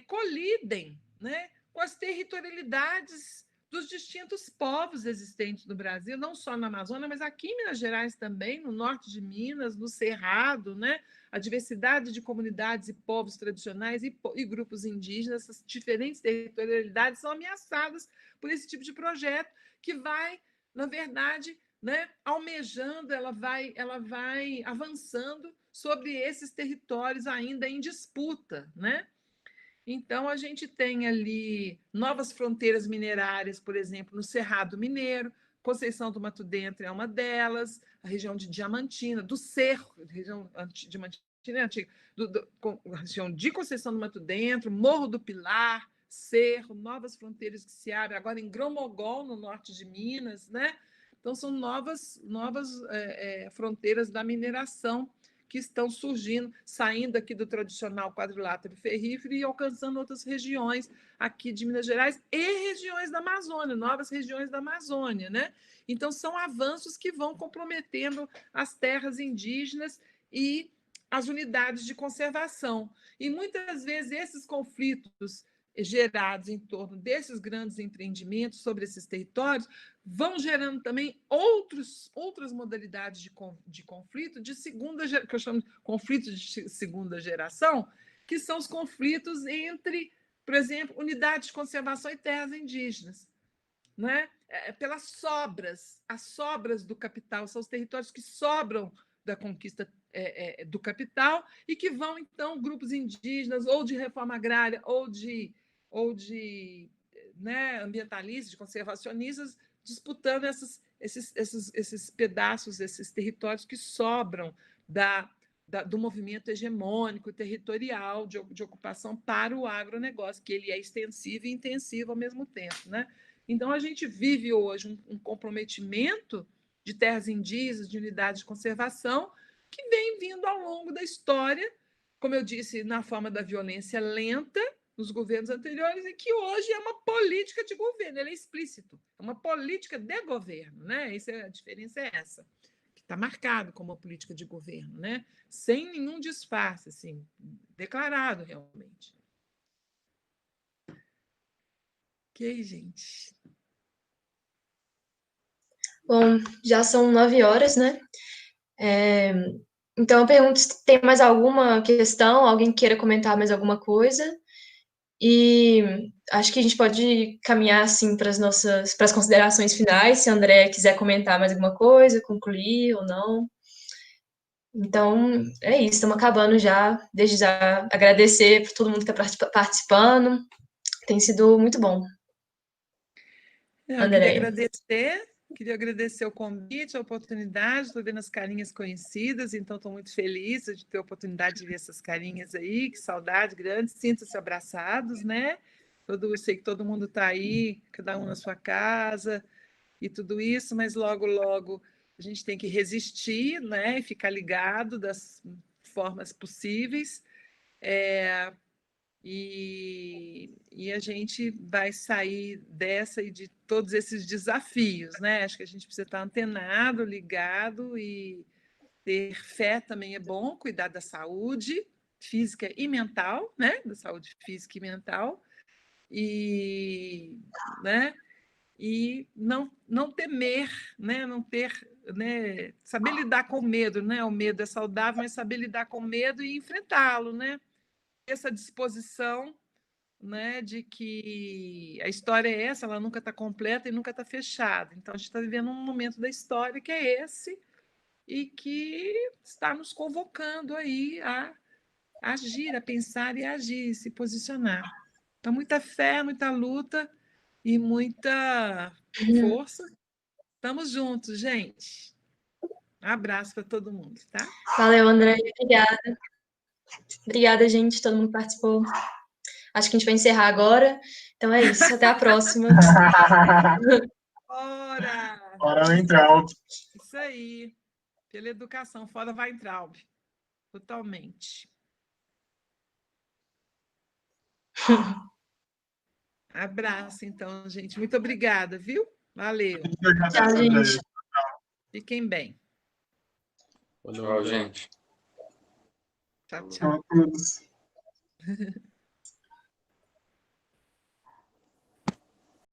colidem, né, com as territorialidades dos distintos povos existentes no Brasil, não só na Amazônia, mas aqui em Minas Gerais também, no norte de Minas, no Cerrado, né? A diversidade de comunidades e povos tradicionais e grupos indígenas, essas diferentes territorialidades são ameaçadas por esse tipo de projeto que vai, na verdade, né, almejando, ela vai avançando sobre esses territórios ainda em disputa, né? Então, a gente tem ali novas fronteiras minerárias, por exemplo, no Cerrado Mineiro, Conceição do Mato Dentro é uma delas, a região de Diamantina, do Cerro, região Diamantina é antiga, a região de Conceição do Mato Dentro, Morro do Pilar, Cerro, novas fronteiras que se abrem, agora em Grão-Mogol, no norte de Minas, né? Então, são novas fronteiras da mineração que estão surgindo, saindo aqui do tradicional quadrilátero ferrífero e alcançando outras regiões aqui de Minas Gerais e regiões da Amazônia, novas regiões da Amazônia, né? Então, são avanços que vão comprometendo as terras indígenas e as unidades de conservação. E, muitas vezes, esses conflitos gerados em torno desses grandes empreendimentos sobre esses territórios vão gerando também outras modalidades de conflito de segunda geração, que eu chamo de conflitos de segunda geração, que são os conflitos entre, por exemplo, unidades de conservação e terras indígenas, né? Pelas sobras, as sobras do capital, são os territórios que sobram da conquista do capital e que vão, então, grupos indígenas, ou de reforma agrária, ou de né, ambientalistas, de conservacionistas, disputando esses pedaços, esses territórios que sobram do movimento hegemônico territorial de ocupação para o agronegócio, que ele é extensivo e intensivo ao mesmo tempo, né? Então, a gente vive hoje um comprometimento de terras indígenas, de unidades de conservação, que vem vindo ao longo da história, como eu disse, na forma da violência lenta, nos governos anteriores, e que hoje é uma política de governo, ele é explícito, é uma política de governo, né? A diferença é essa, que está marcado como uma política de governo, né? Sem nenhum disfarce, assim, declarado realmente. Ok, gente? Bom, já são 9 horas, né? Então, eu pergunto se tem mais alguma questão, alguém queira comentar mais alguma coisa. E acho que a gente pode caminhar assim para as considerações finais, se a André quiser comentar mais alguma coisa, concluir ou não. Então, é isso, estamos acabando já. Desde já agradecer por todo mundo que está participando. Tem sido muito bom. Eu queria agradecer o convite, a oportunidade, estou vendo as carinhas conhecidas, então estou muito feliz de ter a oportunidade de ver essas carinhas aí, que saudade grande, sintam-se abraçados, né? Eu sei que todo mundo está aí, cada um na sua casa e tudo isso, mas logo, logo a gente tem que resistir, né? E ficar ligado das formas possíveis. E a gente vai sair dessa e de todos esses desafios, né? Acho que a gente precisa estar antenado, ligado e ter fé também é bom, cuidar da saúde física e mental, né? Da saúde física e mental, né? E não temer, né? Não ter, né? Saber lidar com o medo, né? O medo é saudável, mas saber lidar com o medo e enfrentá-lo, né? Essa disposição, né, de que a história é essa, ela nunca está completa e nunca está fechada. Então, a gente está vivendo um momento da história que é esse e que está nos convocando aí a agir, a pensar e agir, se posicionar. Então, muita fé, muita luta e muita força. Estamos juntos, gente. Um abraço para todo mundo, tá? Valeu, André. Obrigada. Obrigada, gente, todo mundo que participou. Acho que a gente vai encerrar agora. Então é isso. Até a próxima. Fora Weintraub. Isso aí. Pela educação. Fora Weintraub. Totalmente. Abraço, então, gente. Muito obrigada, viu? Valeu. Tchau, gente. Fiquem bem. Valeu, Tchau, André. gente. Tchau, tchau. Tchau a todos.